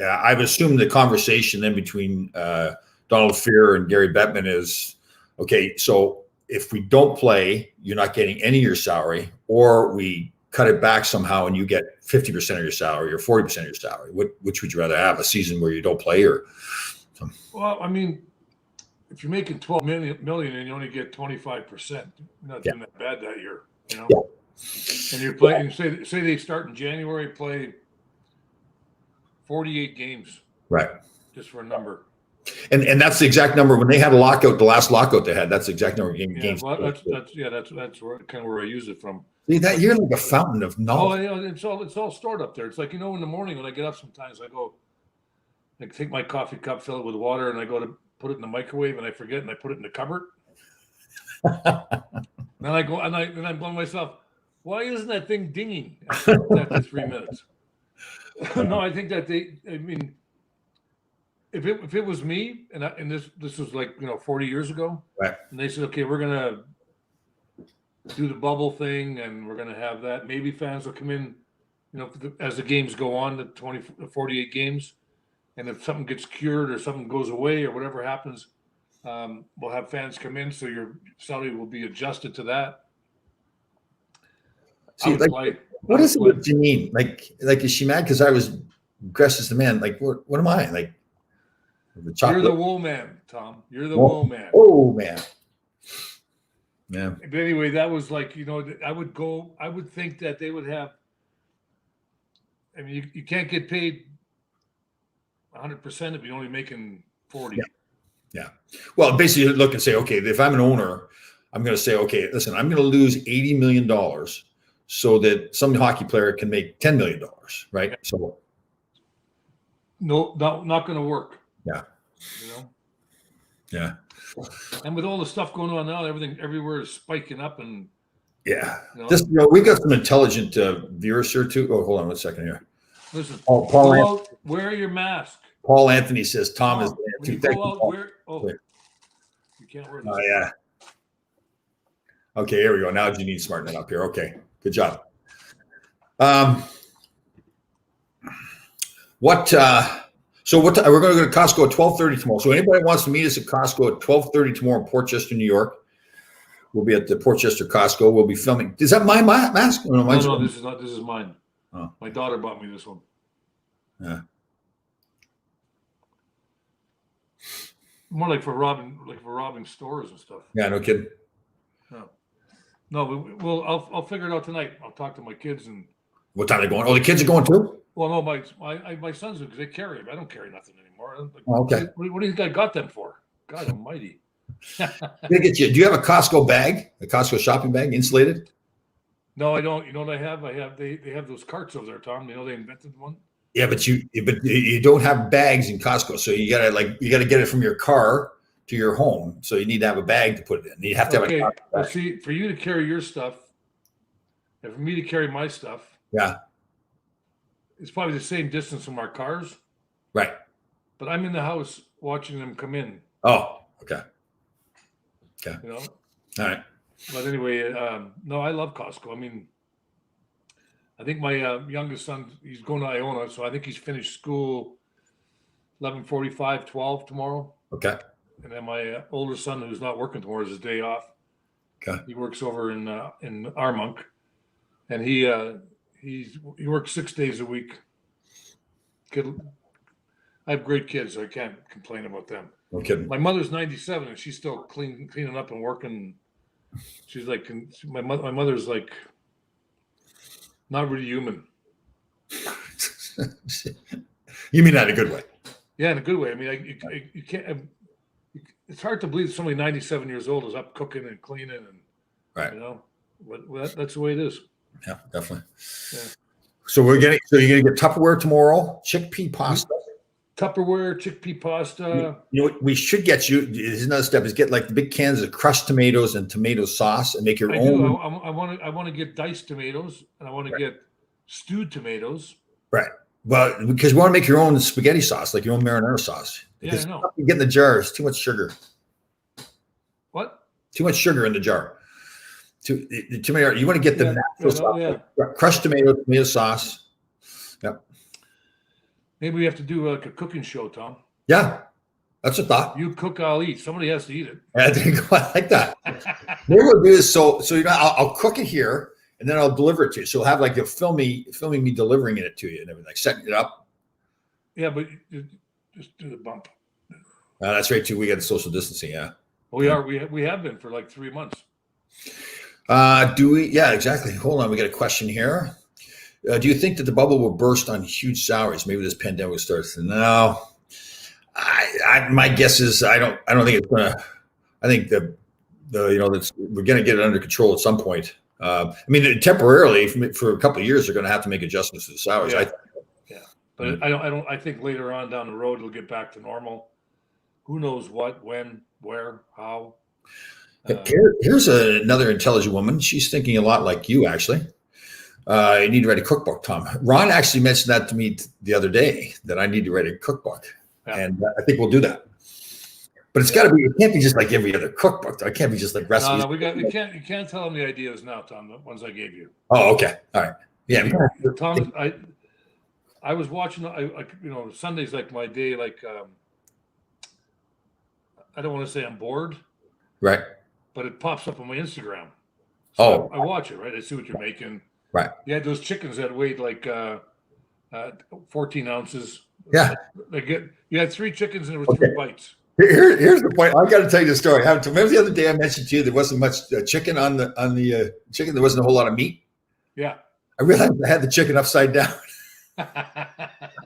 I've assumed the conversation then between Donald Fehr and Gary Bettman is okay. So if we don't play, you're not getting any of your salary, or we cut it back somehow and you get 50% of your salary or 40% of your salary. Which would you rather have, a season where you don't play or? Well, I mean, if you're making $12 million and you only get 25%, not doing that bad that year, Yeah. And you're playing. Say they start in January, play 48 games, right? Just for a number. And that's the exact number when they had a lockout. The last lockout they had, that's the exact number of games. Well, that's where I use it from. See, that you're like a fountain of knowledge. Oh, it's all stored up there. It's like in the morning when I get up, sometimes I go, I take my coffee cup, fill it with water, and I go to put it in the microwave, and I forget, and I put it in the cupboard. Then I go, and I'm going to myself, why isn't that thing dinging after 3 minutes? No, I think that if it was me, and this was like 40 years ago, right? And they said, okay, we're gonna do the bubble thing, and we're gonna have that. Maybe fans will come in, as the games go on, the 48 games, and if something gets cured or something goes away or whatever happens, we'll have fans come in, so your salary will be adjusted to that. See, what is it with Janine? Like, is she mad because I was dressed as the man? Like, what am I? Like, you're the wool man, Tom. You're the wool man. Oh, man. Yeah. But anyway, that was like, I would think that they would have, I mean, you can't get paid 100% if you're only making 40. Yeah. Well, basically look and say, okay, if I'm an owner, I'm going to say, okay, listen, I'm going to lose $80 million so that some hockey player can make $10 million, right? Yeah. So. No, not going to work. Yeah. Yeah. And with all the stuff going on now, everything everywhere is spiking up, and yeah, we've got some intelligent viewers here too. Oh, hold on 1 second here. Listen, Paul, wear your mask. Paul Anthony says Tom is there too. You can't wear this. Oh yeah. Okay, here we go. Now you need to smarten it up here. Okay, good job. So we're going to go to Costco at 12:30 tomorrow. So anybody wants to meet us at Costco at 12:30 tomorrow in Portchester, New York. We'll be at the Portchester Costco. We'll be filming. Is that my mask? No, this is not. This is mine. Oh. My daughter bought me this one. Yeah. More like for robbing stores and stuff. Yeah, no kidding. No, I'll figure it out tonight. I'll talk to my kids and. What time are they going? Oh, the kids are going too? Well, no, my sons do because they carry them. I don't carry nothing anymore. Like, okay. What do you think I got them for? God Almighty. Do you have a Costco bag, a Costco shopping bag, insulated? No, I don't. You know what I have? They have those carts over there, Tom. You know they invented one. Yeah, but you don't have bags in Costco, so you gotta get it from your car to your home. So you need to have a bag to put it in. You have to have a bag. Well, see, for you to carry your stuff, and for me to carry my stuff, yeah, it's probably the same distance from our cars. Right. But I'm in the house watching them come in. Oh, okay. Okay. You know. All right. But anyway, no, I love Costco. I mean, I think my youngest son, he's going to Iona, so I think he's finished school 11:45, 12 tomorrow. Okay. And then my older son, who's not working tomorrow, is his day off. Okay. He works over in Armonk, and he works 6 days a week. I have great kids, so I can't complain about them. No kidding. My mother's 97, and she's still cleaning up and working. She's like, my mother's like not really human. You mean that in a good way? Yeah, in a good way. I mean, you can't. It's hard to believe somebody 97 years old is up cooking and cleaning, and right. You know, but that's the way it is. Yeah, definitely. Yeah. So you're gonna get Tupperware tomorrow, chickpea pasta. Tupperware, chickpea pasta. You know what we should get you? Is another step is get like the big cans of crushed tomatoes and tomato sauce and make your own. I want to get diced tomatoes and I want to get stewed tomatoes. Right. Well, because you want to make your own spaghetti sauce, like your own marinara sauce. Because yeah, I know. You get in the jar, it's too much sugar. What? Too much sugar in the jar. Too many. You want to get the natural sauce, like crushed tomato sauce. Yep. Maybe we have to do like a cooking show, Tom. Yeah, that's a thought. You cook, I'll eat. Somebody has to eat it. I like that. Maybe we'll do this. So you know, I'll cook it here, and then I'll deliver it to you. So we'll have like filming me delivering it to you and everything, like setting it up. Yeah, but just do the bump. That's right too. We got the social distancing. Yeah. We have been for like 3 months. Do we? Yeah, exactly. Hold on. We got a question here. Do you think that the bubble will burst on huge salaries? Maybe this pandemic starts. No, my guess is I don't think it's gonna. I think we're gonna get it under control at some point. I mean, temporarily for a couple of years, they're gonna have to make adjustments to the salaries. Yeah. But I think later on down the road it'll get back to normal. Who knows what, when, where, how. Here's another intelligent woman. She's thinking a lot like you, actually. You need to write a cookbook, Tom. Ron actually mentioned that to me the other day, that I need to write a cookbook. Yeah. And I think we'll do that. But it's got to be, it can't be just like every other cookbook. Though. It can't be just like recipes. No, you can't tell them the ideas now, Tom, the ones I gave you. Oh, okay. All right. Yeah. Tom, I was watching, Sunday's like my day, like, I don't want to say I'm bored. Right. But it pops up on my Instagram. So I watch it, right? I see what you're making. Right. You had those chickens that weighed like 14 ounces. Yeah. You had 3 chickens and there were 3 bites. Here's the point. I got to tell you the story. Remember the other day I mentioned to you there wasn't much chicken on the chicken. There wasn't a whole lot of meat. Yeah. I realized I had the chicken upside down. But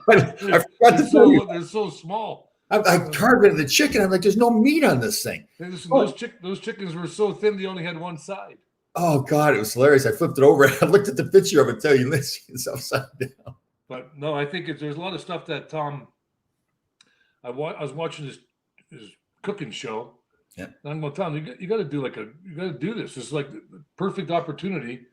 I forgot to tell you. They're so small. I targeted the chicken. I'm like, there's no meat on this thing. Those chickens were so thin, they only had one side. Oh, God, it was hilarious. I flipped it over and I looked at the picture of it, tell you, it's upside down. But no, I think there's a lot of stuff that Tom, I was watching his cooking show. Yeah. And I'm going, Tom, you got to do this. It's like the perfect opportunity.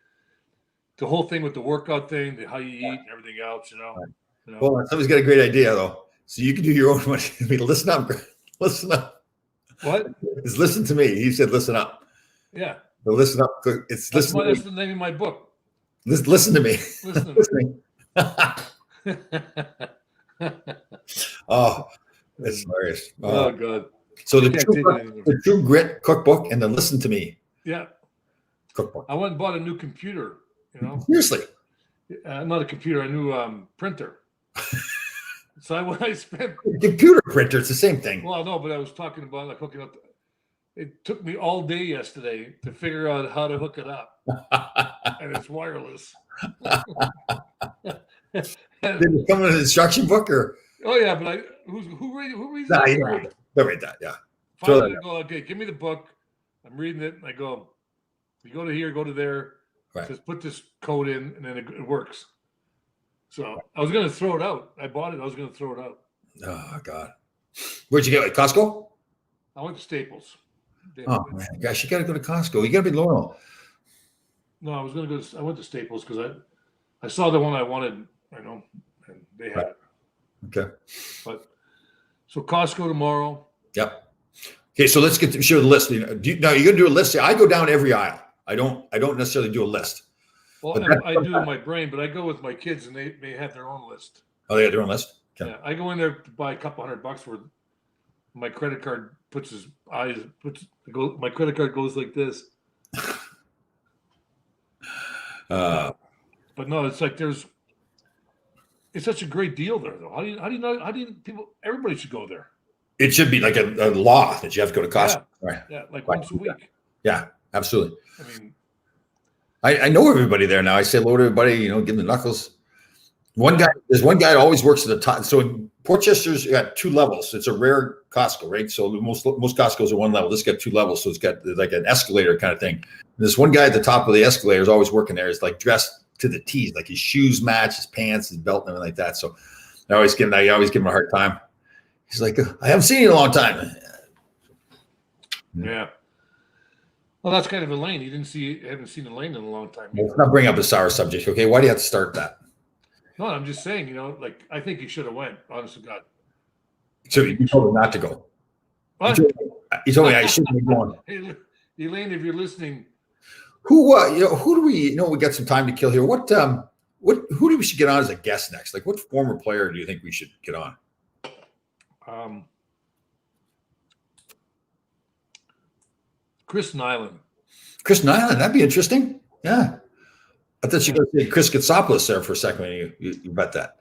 The whole thing with the workout thing, how you eat and everything else, Right. Well, somebody's got a great idea, though. So you can do your own money. I mean, listen up. Listen up. What? Just listen to me. He said, listen up. Yeah. The listen up. It's That's listen. that's the name of my book. Listen to me. Listen Listen to me. to me. Oh, it's hilarious. Oh God. So the Can't true, take it anymore. the True Grit cookbook and the Listen to Me Yeah. cookbook. I went and bought a new computer, you know. Seriously. Not a computer, a new printer. So I spent Computer printer, it's the same thing. well, no, but I was talking about like hooking up. It took me all day yesterday to figure out how to hook it up, and it's wireless. Did it come in an instruction book or? Oh yeah, but who reads Nah, that? you don't read that. Yeah. Finally, I go, okay, give me the book. I'm reading it, and I go, you go to here, go to there. Right. Just put this code in, and then it works. So I was going to throw it out. I bought it. I was going to throw it out. Oh God. Where'd you get it? Costco? I went to Staples. Oh man, gosh, you got to go to Costco. You got to be loyal. No, I was going to go. I went to Staples because I saw the one I wanted. I know, and they had it. Okay. But so Costco tomorrow. Yep. Okay, so let's get to show the list. Now you're gonna do a list. I go down every aisle. I don't necessarily do a list. Well, I do in my brain, but I go with my kids, and they have their own list. Oh, they got their own list. Okay. Yeah, I go in there to buy a couple $100 worth. My credit card puts his eyes. My credit card goes like this. But no, it's like it's such a great deal there, though. How do you people? Everybody should go there. It should be like a law that you have to go to Costco. Yeah, Right. yeah, like once a week. Yeah, absolutely. I mean, I know everybody there now. I say hello to everybody, give them the knuckles. There's one guy that always works at the top. So in Portchester's got 2 levels. It's a rare Costco, right? So most Costco's are 1 level. This got 2 levels. So it's got like an escalator kind of thing. And this one guy at the top of the escalator is always working there. Is like dressed to the T's, like his shoes match, his pants, his belt, and everything like that. So I always give him a hard time. He's like, I haven't seen you in a long time. yeah. Well, that's kind of Elaine. You haven't seen Elaine in a long time. Let's not bring up a sour subject, okay? Why do you have to start that? No, I'm just saying, like I think you should have went, honest to God. So you told me not to go. What? You told me I shouldn't be going. Hey, Elaine, if you're listening. Who do we we got some time to kill here. Who do we should get on as a guest next? Like what former player do you think we should get on? Chris Nyland. Chris Nyland, that'd be interesting. Yeah. I thought you were going to say Chris Katsopoulos there for a second when you bet that.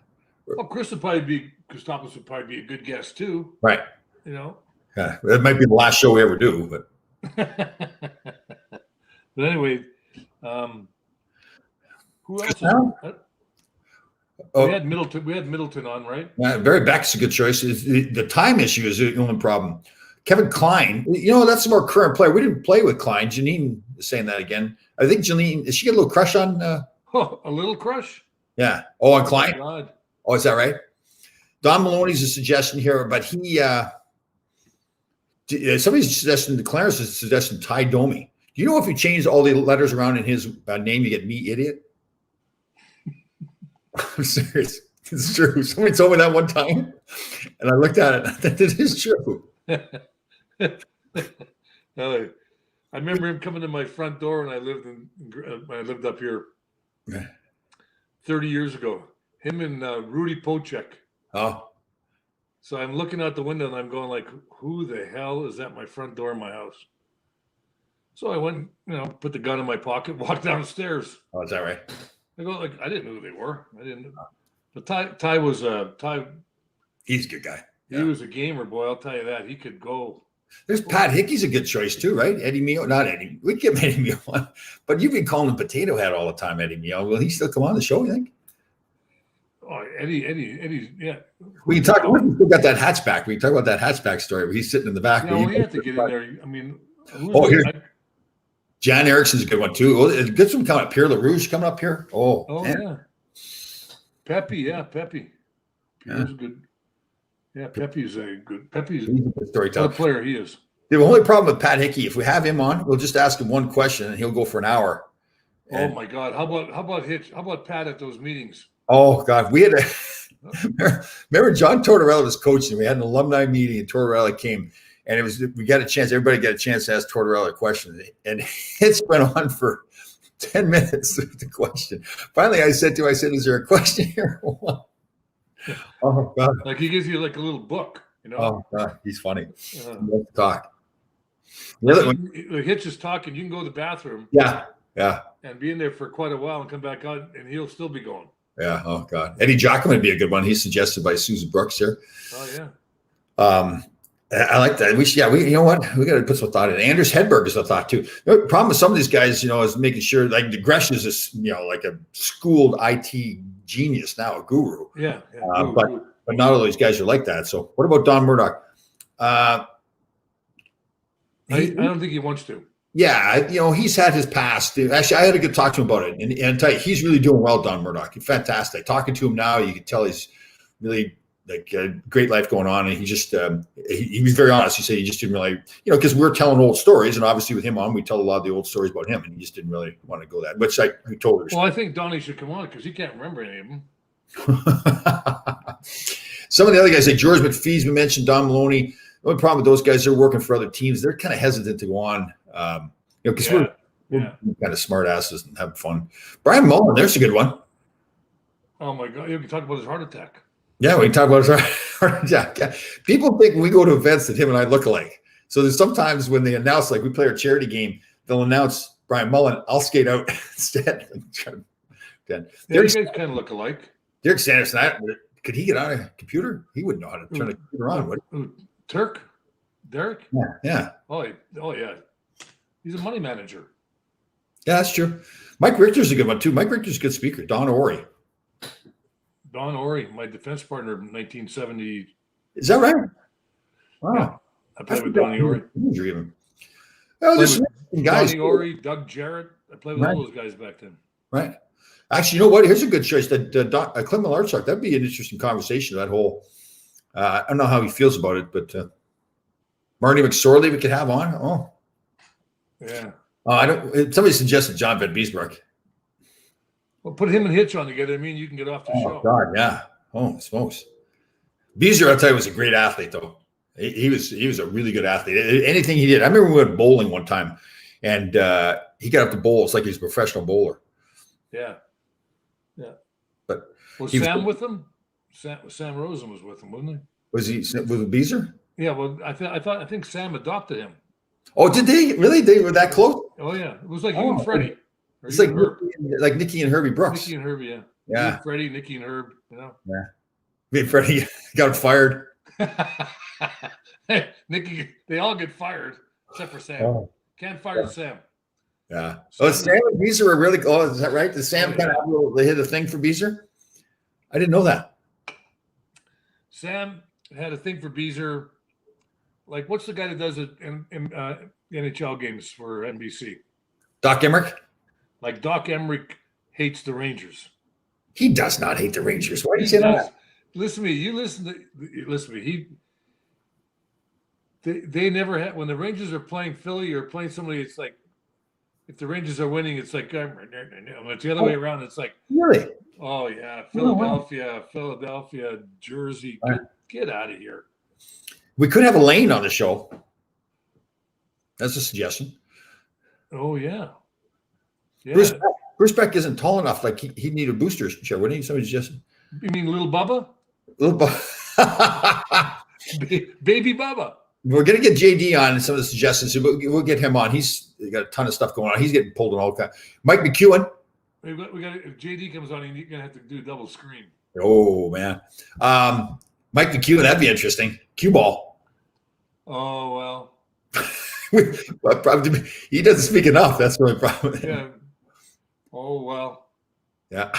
Well, Christopoulos would probably be a good guest too. Right. Yeah. That might be the last show we ever do, but but anyway, who else? We had Middleton on, right? Yeah, Barry Beck's a good choice. The time issue is the only problem. Kevin Klein, that's a more current player. We didn't play with Klein. Janine is saying that again. I think Janine, did she get a little crush on? A little crush? Yeah. Oh, on Klein? God. Oh, is that right? Don Maloney's a suggestion here, but somebody's suggesting, Clarence is suggesting Ty Domi. Do you know if you change all the letters around in his name, you get me idiot? I'm serious. It's true. Somebody told me that one time, and I looked at it. And I thought, it is true. I remember him coming to my front door when I lived up here 30 years ago. Him and Rudy Pocek. Oh. So I'm looking out the window and I'm going like, who the hell is at my front door in my house? So I went, put the gun in my pocket, walked downstairs. Oh, is that right? I go like, I didn't know who they were. I didn't. But Ty was Ty. He's a good guy. He was a gamer, boy. I'll tell you that. He could go. There's Pat Hickey's a good choice too, right? Eddie Mio, not Eddie. We'd give Eddie Mio one, but you've been calling him Potato Head all the time, Eddie Mio. Will he still come on the show? You think? Oh, Eddie, yeah. We can talk. We still got that hatchback. We can talk about that hatchback story where he's sitting in the back. Yeah, we have to get in there. I mean, Jan Erickson's a good one too. Oh, a good one coming up. Pierre LaRouche coming up here. Oh yeah. Pepe. Pierre's good. Yeah, Pepe's a good storyteller. What a player he is. The only problem with Pat Hickey, if we have him on, we'll just ask him one question and he'll go for an hour. Oh my God! How about Hitch? How about Pat at those meetings? Oh God, we had remember John Tortorella was coaching. We had an alumni meeting and Tortorella came and we got a chance. Everybody got a chance to ask Tortorella a question, and it's went on for 10 minutes with the question. Finally, I said, "Is there a question here?" Oh God! Like he gives you like a little book, you know. Oh God, he's funny. Let's talk. Hitch is talking. You can go to the bathroom. Yeah. And be in there for quite a while and come back out, and he'll still be going. Yeah. Oh God. Eddie Jockman would be a good one. He's suggested by Susan Brooks here. Oh yeah. I like that. We you know what? We got to put some thought in. Anders Hedberg is a thought too. The problem with some of these guys, you know, is making sure like Gresh is a, you know, like a schooled IT genius now, a guru. Yeah. But not all these guys are like that. So what about Don Murdoch? I don't think he wants to. Yeah, you know, he's had his past. Actually, I had a good talk to him about it, and tell you, he's really doing well, Don Murdoch. He's fantastic. Talking to him now, you can tell he's really like a great life going on, and he just he was very honest. He said he just didn't really, you know, because we're telling old stories, and obviously with him on, we tell a lot of the old stories about him, and he just didn't really want to go that. Which I totally respect. Well, I think Donnie should come on because he can't remember any of them. Some of the other guys, like George McPhee's been mentioned, Don Maloney. The only problem with those guys, they're working for other teams. They're kind of hesitant to go on. You know, because we're kind of smart asses and having fun. Brian Mullen, there's a good one. Oh my God, you can talk about his heart attack. Yeah, we can talk about his heart attack. People think we go to events that him and I look alike. So there's sometimes when they announce, like we play our charity game, they'll announce Brian Mullen. I'll skate out instead. Yeah, you guys kind of look alike. Derek Sanderson, could he get on a computer? He wouldn't know how to turn a computer on, would he? Turk? Derek? Yeah. Oh yeah. He's a money manager. Yeah, that's true. Mike Richter's a good one too. Mike Richter's a good speaker. Don Orey, my defense partner in 1970. Is that right? Wow. Yeah, I played with Donnie Orey. Oh, there's guys. Donnie Orey, Doug Jarrett. I played with all those guys back then. Right. Actually, you know what? Here's a good choice. Clint Malarchuk. That'd be an interesting conversation. That whole. I don't know how he feels about it, but Marty McSorley we could have on. Oh. Yeah. I don't. Somebody suggested John Van Beesbrook. Well, put him and Hitch on together. I mean, you can get off the show. God, yeah. Oh, smokes. Beezer, I'll tell you, was a great athlete, though. He was a really good athlete. Anything he did. I remember we went bowling one time, and he got up to bowl. It's like he was a professional bowler. Yeah. But was Sam with him? Sam Rosen was with him, wasn't he? Was he with Beezer? Yeah. Well, I think Sam adopted him. Oh, did they really? They were that close? Oh yeah, it was like you and Freddie. It's like Nicky and Herbie Brooks. Nicky and Herbie, yeah. Yeah. Freddie, Nicky, and Herb. You know. Yeah. Me and Freddie got fired. Nicky, they all get fired except for Sam. Oh. Can't fire Sam. Yeah. Sam and Beezer were really. Oh, is that right? Did Sam kind of hit a thing for Beezer? I didn't know that. Sam had a thing for Beezer. Like, what's the guy that does it in NHL games for NBC? Doc Emmerich? Like, Doc Emmerich hates the Rangers. He does not hate the Rangers. Why do you say that? Listen to me. Listen to me. They never had, when the Rangers are playing Philly or playing somebody, it's like, if the Rangers are winning, it's like, it's the other way around. It's like, really? Oh, yeah. Philadelphia, Jersey. Get out of here. We could have Elaine on the show. That's a suggestion. Oh, yeah. Bruce Beck isn't tall enough. Like he'd need a booster chair, wouldn't he? Somebody suggested. You mean Little Bubba? Little Bubba. Baby Bubba. We're going to get JD on some of the suggestions. So we'll get him on. He's got a ton of stuff going on. He's getting pulled in all kinds. Mike McEwen. We got. If JD comes on, you're going to have to do a double screen. Oh, man. Mike McEwen, that'd be interesting. Cue ball. Oh, well. He doesn't speak enough. That's the only problem. Yeah. Oh, well. Yeah.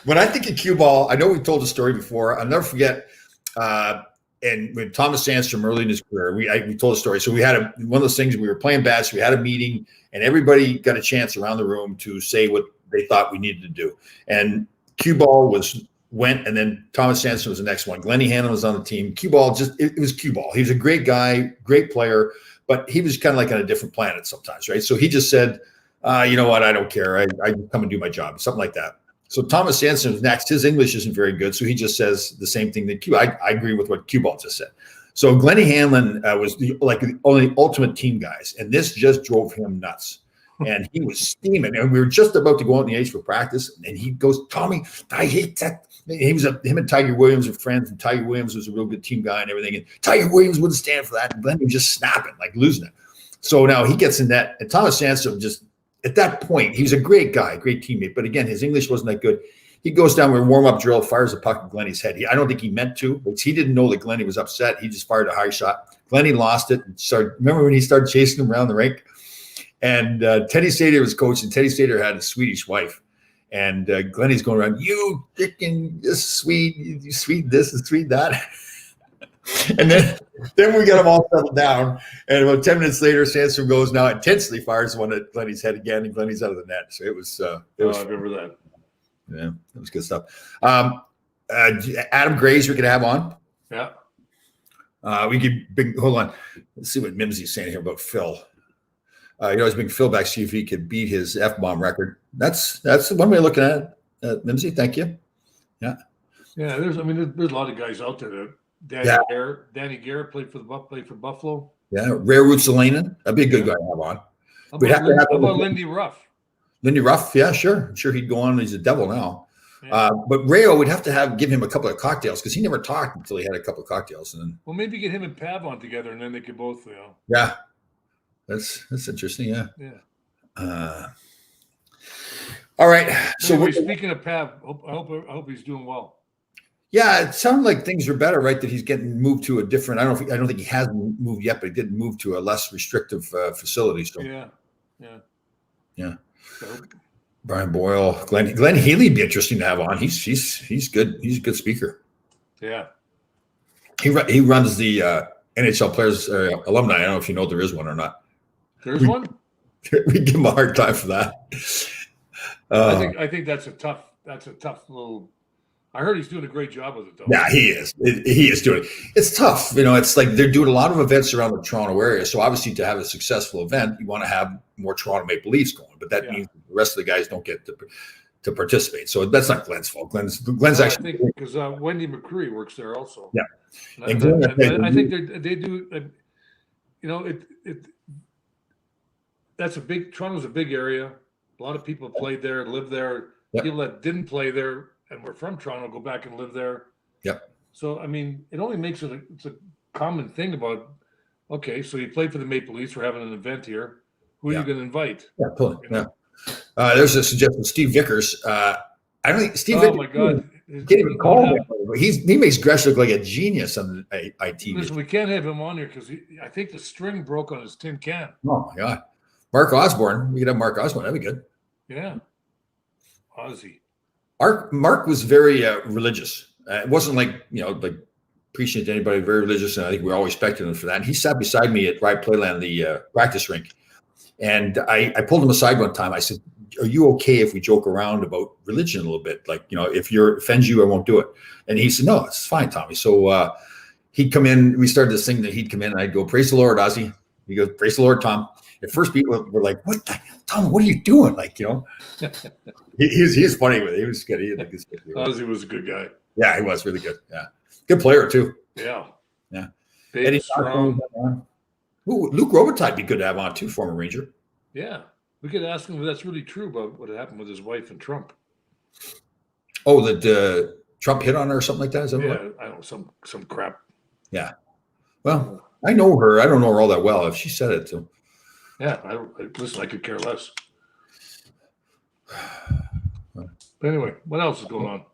When I think of cue ball, I know we've told the story before. I'll never forget. And when Thomas Sandstrom early in his career, we told a story. So we had one of those things. We were playing bad, so we had a meeting, and everybody got a chance around the room to say what they thought we needed to do. And cue ball went, and then Thomas Sandstrom was the next one. Glennie Hannon was on the team. Cue ball it was cue ball. He was a great guy, great player, but he was kind of like on a different planet sometimes, right? So he just said, you know what? I don't care. I come and do my job, something like that. So Thomas Sandstrom's next. His English isn't very good, so he just says the same thing that Q. I agree with what Q Ball just said. So Glennie Hanlon was the only ultimate team guys, and this just drove him nuts. And he was steaming, and we were just about to go out on the ice for practice, and he goes, "Tommy, I hate that." Him and Tiger Williams were friends, and Tiger Williams was a real good team guy and everything. And Tiger Williams wouldn't stand for that, and Glennie was just snapping, like losing it. So now he gets in net, and Thomas Sandstrom just at that point, he was a great guy, great teammate, but again, his English wasn't that good. He goes down with a warm-up drill, fires a puck at Glennie's head. I don't think he meant to, but he didn't know that Glennie was upset. He just fired a high shot. Glennie lost it. And remember when he started chasing him around the rink? And Teddy Stater was coach, and Teddy Stater had a Swedish wife. And Glennie's going around, "You freaking Swede, you Swede this and Swede that." And then we got them all settled down. And about 10 minutes later, Sandstrom goes now intensely fires one at Glennie's head again, and Glennie's out of the net. So it was I remember that. Yeah, that was good stuff. Adam Graves, we could have on. Yeah. We could hold on. Let's see what Mimsy's saying here about Phil. You always bring Phil back, see if he could beat his F-bomb record. That's one way of looking at it. Mimsy, thank you. Yeah. Yeah, there's a lot of guys out there that Danny Garrett played for Buffalo. Yeah, Rare Roots Elena. That'd be a good guy to have on. How about Lindy Ruff? Lindy Ruff, yeah, sure. I'm sure he'd go on. He's a devil now. Yeah. But Rayo would have to give him a couple of cocktails because he never talked until he had a couple of cocktails. And then, well, maybe get him and Pav on together, and then they could both, Yeah, that's interesting. Yeah. Yeah. All right. So anyway, speaking of Pav, I hope he's doing well. Yeah, it sounded like things are better, right? That he's getting moved to a different. I don't think he has moved yet, but he did move to a less restrictive facility. So yeah. Brian Boyle, Glenn Healy would be interesting to have on. He's good. He's a good speaker. Yeah. He runs the NHL Players Alumni. I don't know if you know there is one or not. There's one. We give him a hard time for that. I think that's a tough little. I heard he's doing a great job with it, though. Yeah, he is. He is doing it. It's tough. It's like they're doing a lot of events around the Toronto area. So obviously to have a successful event, you want to have more Toronto Maple Leafs going. But that means the rest of the guys don't get to participate. So that's not Glenn's fault. Glenn's actually. I think because Wendy McCree works there also. Yeah. And I think they do. Toronto's a big area. A lot of people played there, lived there. Yep. People that didn't play there and were from Toronto go back and live there. Yep. So, it only makes it's a common thing about, okay, so you played for the Maple Leafs. We're having an event here. Who are you going to invite? Yeah, totally. Yeah. There's a suggestion, Steve Vickers. I don't think Steve Vickers. Oh, my God. Can't even call him. He makes Gresh look like a genius on the IT. Listen, we can't have him on here because I think the string broke on his tin can. Oh, my God. Mark Osborne. We could have Mark Osborne. That'd be good. Yeah. Ozzy. Mark was very religious. It wasn't like preaching to anybody, very religious, and I think we all respected him for that. And he sat beside me at Rye Playland, the practice rink, and I pulled him aside one time. I said, "Are you okay if we joke around about religion a little bit? Like, if offends you, I won't do it." And he said, "No, it's fine, Tommy." So he'd come in. We started this thing that he'd come in, and I'd go, "Praise the Lord, Ozzy." He goes, "Praise the Lord, Tom." At first, people were like, "What the hell, Tom? What are you doing?" He's funny with it. He was good. Ozzy was a good guy. Yeah, he was really good. Yeah, good player too. Yeah. Big, Eddie strong. Ooh, Luke Robitaille would be good to have on too, former Ranger. Yeah, we could ask him if that's really true about what happened with his wife and Trump. Oh, that Trump hit on her or something like that? Is that I don't know, some crap. Yeah. Well, I know her. I don't know her all that well. If she said it to. Yeah, listen, I could care less. But anyway, what else is going on?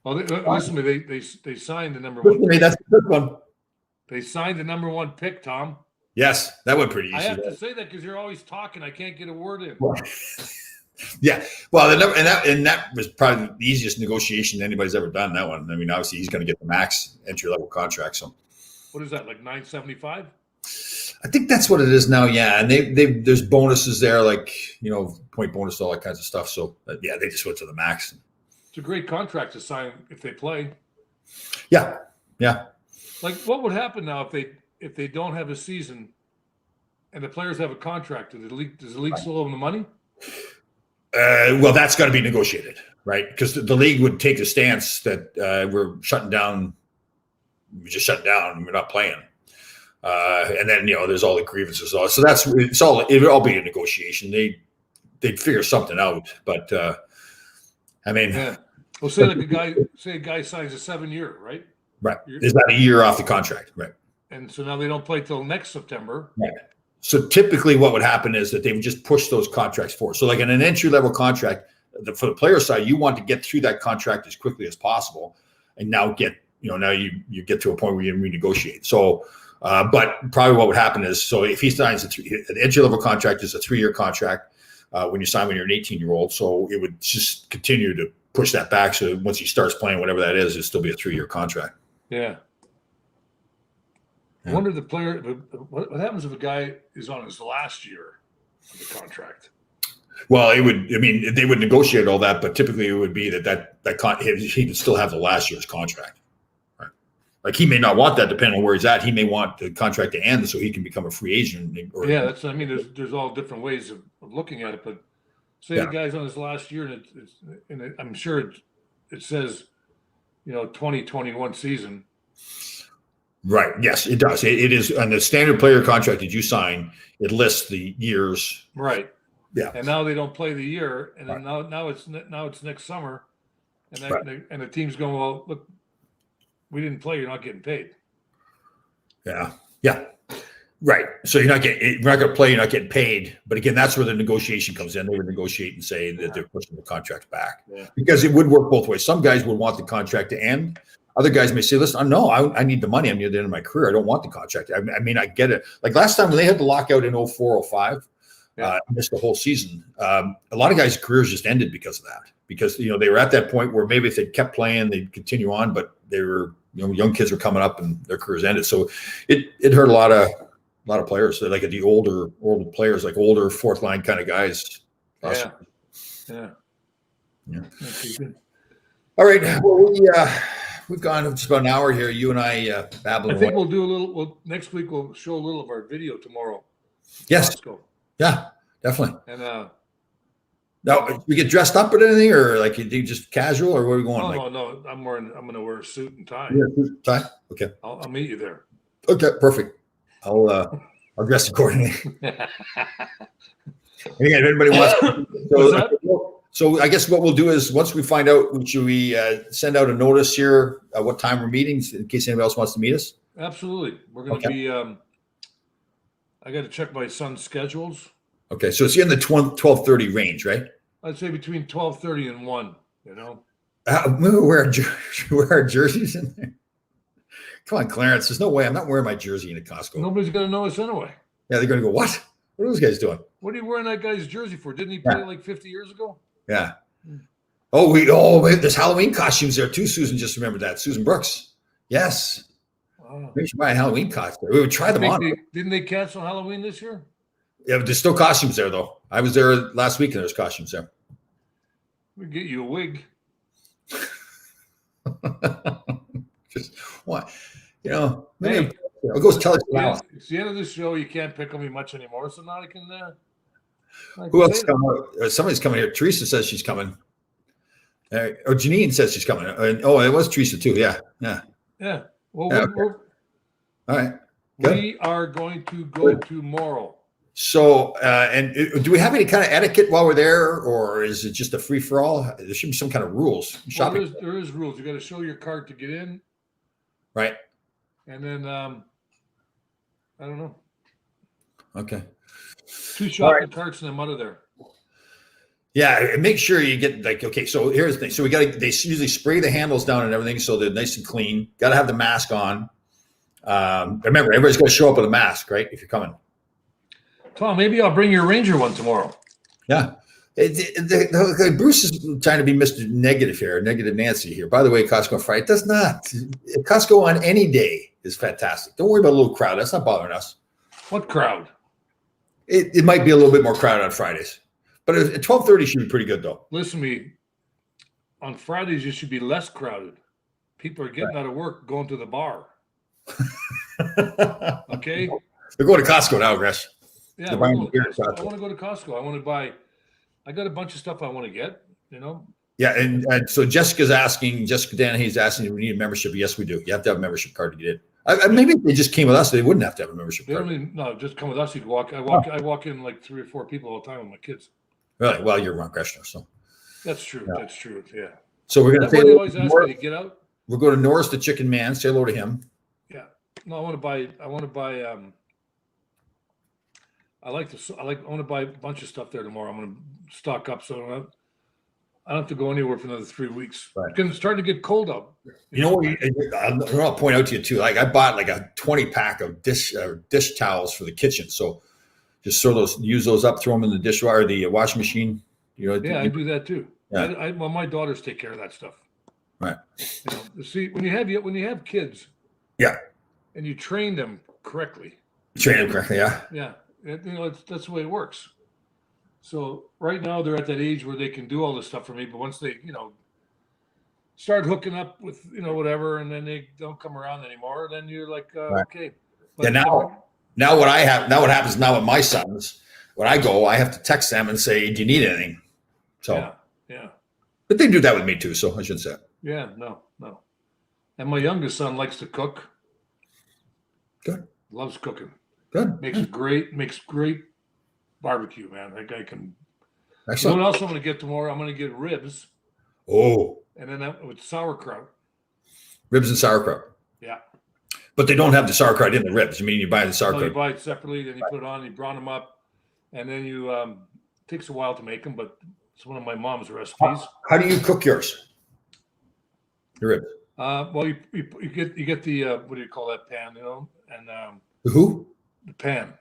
Listen to me. They signed the number one. That's the first one. They signed the number one pick, Tom. Yes, that went pretty easy. I have to say that because you're always talking. I can't get a word in. Yeah, well, that was probably the easiest negotiation anybody's ever done. That one. Obviously, he's going to get the max entry level contract. So, what is that, like $975? I think that's what it is now. Yeah, and there's bonuses there, like point bonus, all that kinds of stuff. So they just went to the max. It's a great contract to sign if they play. Yeah. Like, what would happen now if they don't have a season and the players have a contract? Does the league still owe them the money? Well, that's got to be negotiated, right? Because the league would take a stance that we're shutting down we just shut down. We're not playing. And then there's all the grievances. So it would all be a negotiation. They'd figure something out. But I mean, yeah. Well, say a guy signs a 7-year, right? Right. Is that a year off the contract? Right. And so now they don't play till next September. Right. So typically what would happen is that they would just push those contracts forward. So like in an entry-level contract, for the player side, you want to get through that contract as quickly as possible and now now you get to a point where you renegotiate. So, but probably what would happen is, so if he signs an entry-level contract is a 3-year contract when you sign when you're an 18-year-old. So it would just continue to push that back. So once he starts playing, whatever that is, it'll still be a 3-year contract. Yeah. I wonder the player. What happens if a guy is on his last year of the contract? Well, they would negotiate all that, but typically it would be he would still have the last year's contract. Right? Like he may not want that, depending on where he's at. He may want the contract to end so he can become a free agent. There's all different ways of looking at it. But say the guy's on his last year, and I'm sure it says, 2021 season. Right. Yes, it does. It is on the standard player contract that you sign. It lists the years. Right. Yeah. And now they don't play the year, and then now it's next summer, and the team's going, well, look, we didn't play. You're not getting paid. Yeah. Yeah. Right. So you're not going to play. You're not getting paid. But again, that's where the negotiation comes in. They would negotiate and say that they're pushing the contract back because it would work both ways. Some guys would want the contract to end. Other guys may say, listen, no, I need the money. I'm near the end of my career. I don't want the contract. I get it. Like last time when they had the lockout in 04, 05, missed the whole season. A lot of guys' careers just ended because of that. Because, they were at that point where maybe if they kept playing, they'd continue on, but they were, young kids were coming up and their careers ended. So it hurt a lot of players. Like the older players, like older fourth line kind of guys. Yeah. All right. Well, we've gone just about an hour here. You and I babbling. I think we'll do a little. Well, next week we'll show a little of our video tomorrow. Yes. Yeah, definitely. And now we get dressed up or anything, or like you do just casual, or where are we going? No. I'm going to wear a suit and tie. Yeah, suit and tie. Okay. I'll meet you there. Okay, perfect. I'll dress accordingly. And again, if anybody wants. So I guess what we'll do is once we find out, should we send out a notice here what time we're meeting in case anybody else wants to meet us? Absolutely. We're going to be I got to check my son's schedules. Okay. So it's in the 12:30 range, right? I'd say between 12:30 and 1, We wear our jerseys in there. Come on, Clarence. There's no way. I'm not wearing my jersey in a Costco. Nobody's going to know us anyway. Yeah, they're going to go, what? What are those guys doing? What are you wearing that guy's jersey for? Didn't he play like 50 years ago? Yeah. There's Halloween costumes there too. Susan just remembered that. Susan Brooks. Yes. Wow. Maybe she buy a Halloween costume. We would try them on. Didn't they cancel Halloween this year? Yeah, but there's still costumes there though. I was there last week and there's costumes there. We get you a wig. Just what? Maybe I'll go tell it now. It's the end of the show. You can't pick on me much anymore, so now I can. Who else is coming? Somebody's coming here. Teresa says she's coming. Or Janine says she's coming. It was Teresa too. Yeah. Well, all right. Good. We are going to go tomorrow. So, and do we have any kind of etiquette while we're there, or is it just a free for all? There should be some kind of rules. Shopping. There is rules. You got to show your card to get in. Right. And then I don't know. Okay. 2 shopping carts and I'm out of there. Yeah, and make sure you get so here's the thing. So they usually spray the handles down and everything so they're nice and clean. Got to have the mask on. Remember, everybody's got to show up with a mask, right? If you're coming. Tom, maybe I'll bring your Ranger one tomorrow. Yeah. Bruce is trying to be Mr. Negative here, Negative Nancy here. By the way, Costco Friday does not. Costco on any day is fantastic. Don't worry about a little crowd. That's not bothering us. What crowd? It might be a little bit more crowded on Fridays. But at 12:30 should be pretty good, though. Listen to me. On Fridays, it should be less crowded. People are getting out of work, going to the bar. Okay? They're going to Costco now, Chris. Yeah, I want to go to Costco. I want to buy. I got a bunch of stuff I want to get, Yeah, and so Jessica Danahy's asking, do we need a membership? Yes, we do. You have to have a membership card to get in. Maybe if they just came with us, they wouldn't have to have a membership They card. don't even, no, just come with us. You can walk. I walk in like 3 or 4 people all the time with my kids. Really? Well, you're Ron Kreshner, so. That's true. Yeah. That's true. Yeah. So we're going That's to why say they always ask me to get out. we'll go to Norris the Chicken Man. Say hello to him. Yeah. No, I want to buy. I want to buy. I want to buy a bunch of stuff there tomorrow. I'm going to stock up so I don't have to go anywhere for another 3 weeks. Right. Because it's starting to get cold out. You know what? I'll point out to you too. Like I bought like a 20 pack of dish towels for the kitchen. So just use those up, throw them in the dishwasher, the washing machine. You know. Yeah, I do that too. Yeah. Well, my daughters take care of that stuff. Right. You know, see, when you have kids. Yeah. And you train them correctly. Train them correctly. Yeah. Yeah. That's the way it works. So right now they're at that age where they can do all this stuff for me, but once they, start hooking up with, whatever, and then they don't come around anymore, then you're like, right. Okay. But now what happens now with my sons, when I go, I have to text them and say, do you need anything? So, yeah. But they do that with me too. So I shouldn't say it. Yeah, no. And my youngest son likes to cook. Good. Loves cooking. Good. Makes great barbecue, man. That guy can. Excellent. You know what else I'm going to get tomorrow? I'm going to get ribs. Oh. And then with sauerkraut. Ribs and sauerkraut. Yeah. But they don't have the sauerkraut in the ribs. I mean, you buy the sauerkraut. No, you buy it separately, then you put it on, you brown them up, and then you. Takes a while to make them, but it's one of my mom's recipes. How do you cook yours? Your ribs. Well, you get the what do you call that pan? And the who? The pan,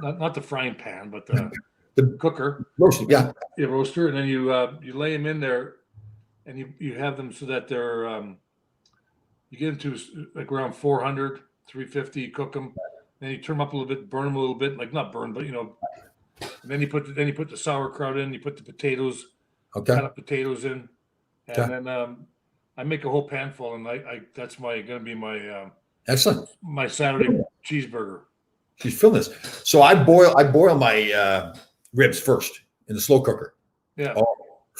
not the frying pan, but the cooker. Roaster, yeah. Yeah, roaster, and then you lay them in there, and you have them so that they're you get them to like around 400, 350. Cook them, then you turn them up a little bit, burn them a little bit, like not burn, but And then you put the sauerkraut in. You put the potatoes, cut up potatoes in, and then I make a whole pan full, and that's going to be my excellent my Saturday cheeseburger. She's feeling this. So I boil my ribs first in the slow cooker. Yeah,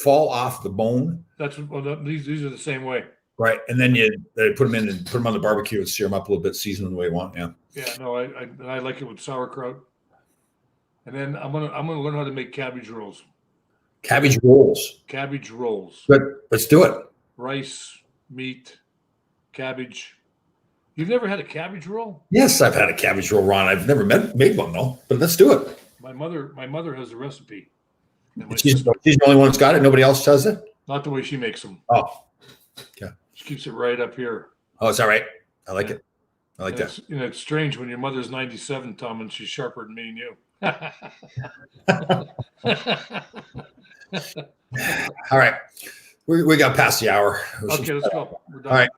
fall off the bone. These are the same way. Right, and then they put them in and put them on the barbecue and sear them up a little bit, season them the way you want. Yeah. Yeah, no, I like it with sauerkraut. And then I'm gonna learn how to make cabbage rolls. Cabbage rolls. Cabbage rolls. Good. Let's do it. Rice, meat, cabbage. You've never had a cabbage roll? Yes, I've had a cabbage roll, Ron. I've never made one though. But let's do it. My mother has a recipe. She's the only one that's got it. Nobody else does it. Not the way she makes them. Oh, yeah. She keeps it right up here. Oh, it's all right. I like it. I like that. It's strange when your mother's 97, Tom, and she's sharper than me and you. All right, we got past the hour. Okay, let's go. We're done.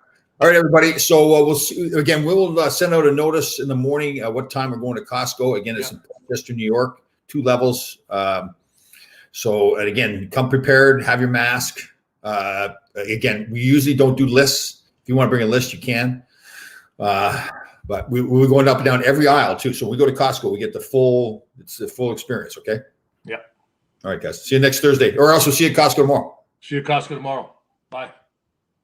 All right, everybody. So we'll see again. We'll send out a notice in the morning. What time we're going to Costco? Again, it's in Manchester, New York. 2 levels. So and again, come prepared. Have your mask. Again, we usually don't do lists. If you want to bring a list, you can. But we're going up and down every aisle too. So when we go to Costco, we get the full experience. Okay. Yeah. All right, guys. See you next Thursday, or else we'll see you at Costco tomorrow. See you at Costco tomorrow. Bye.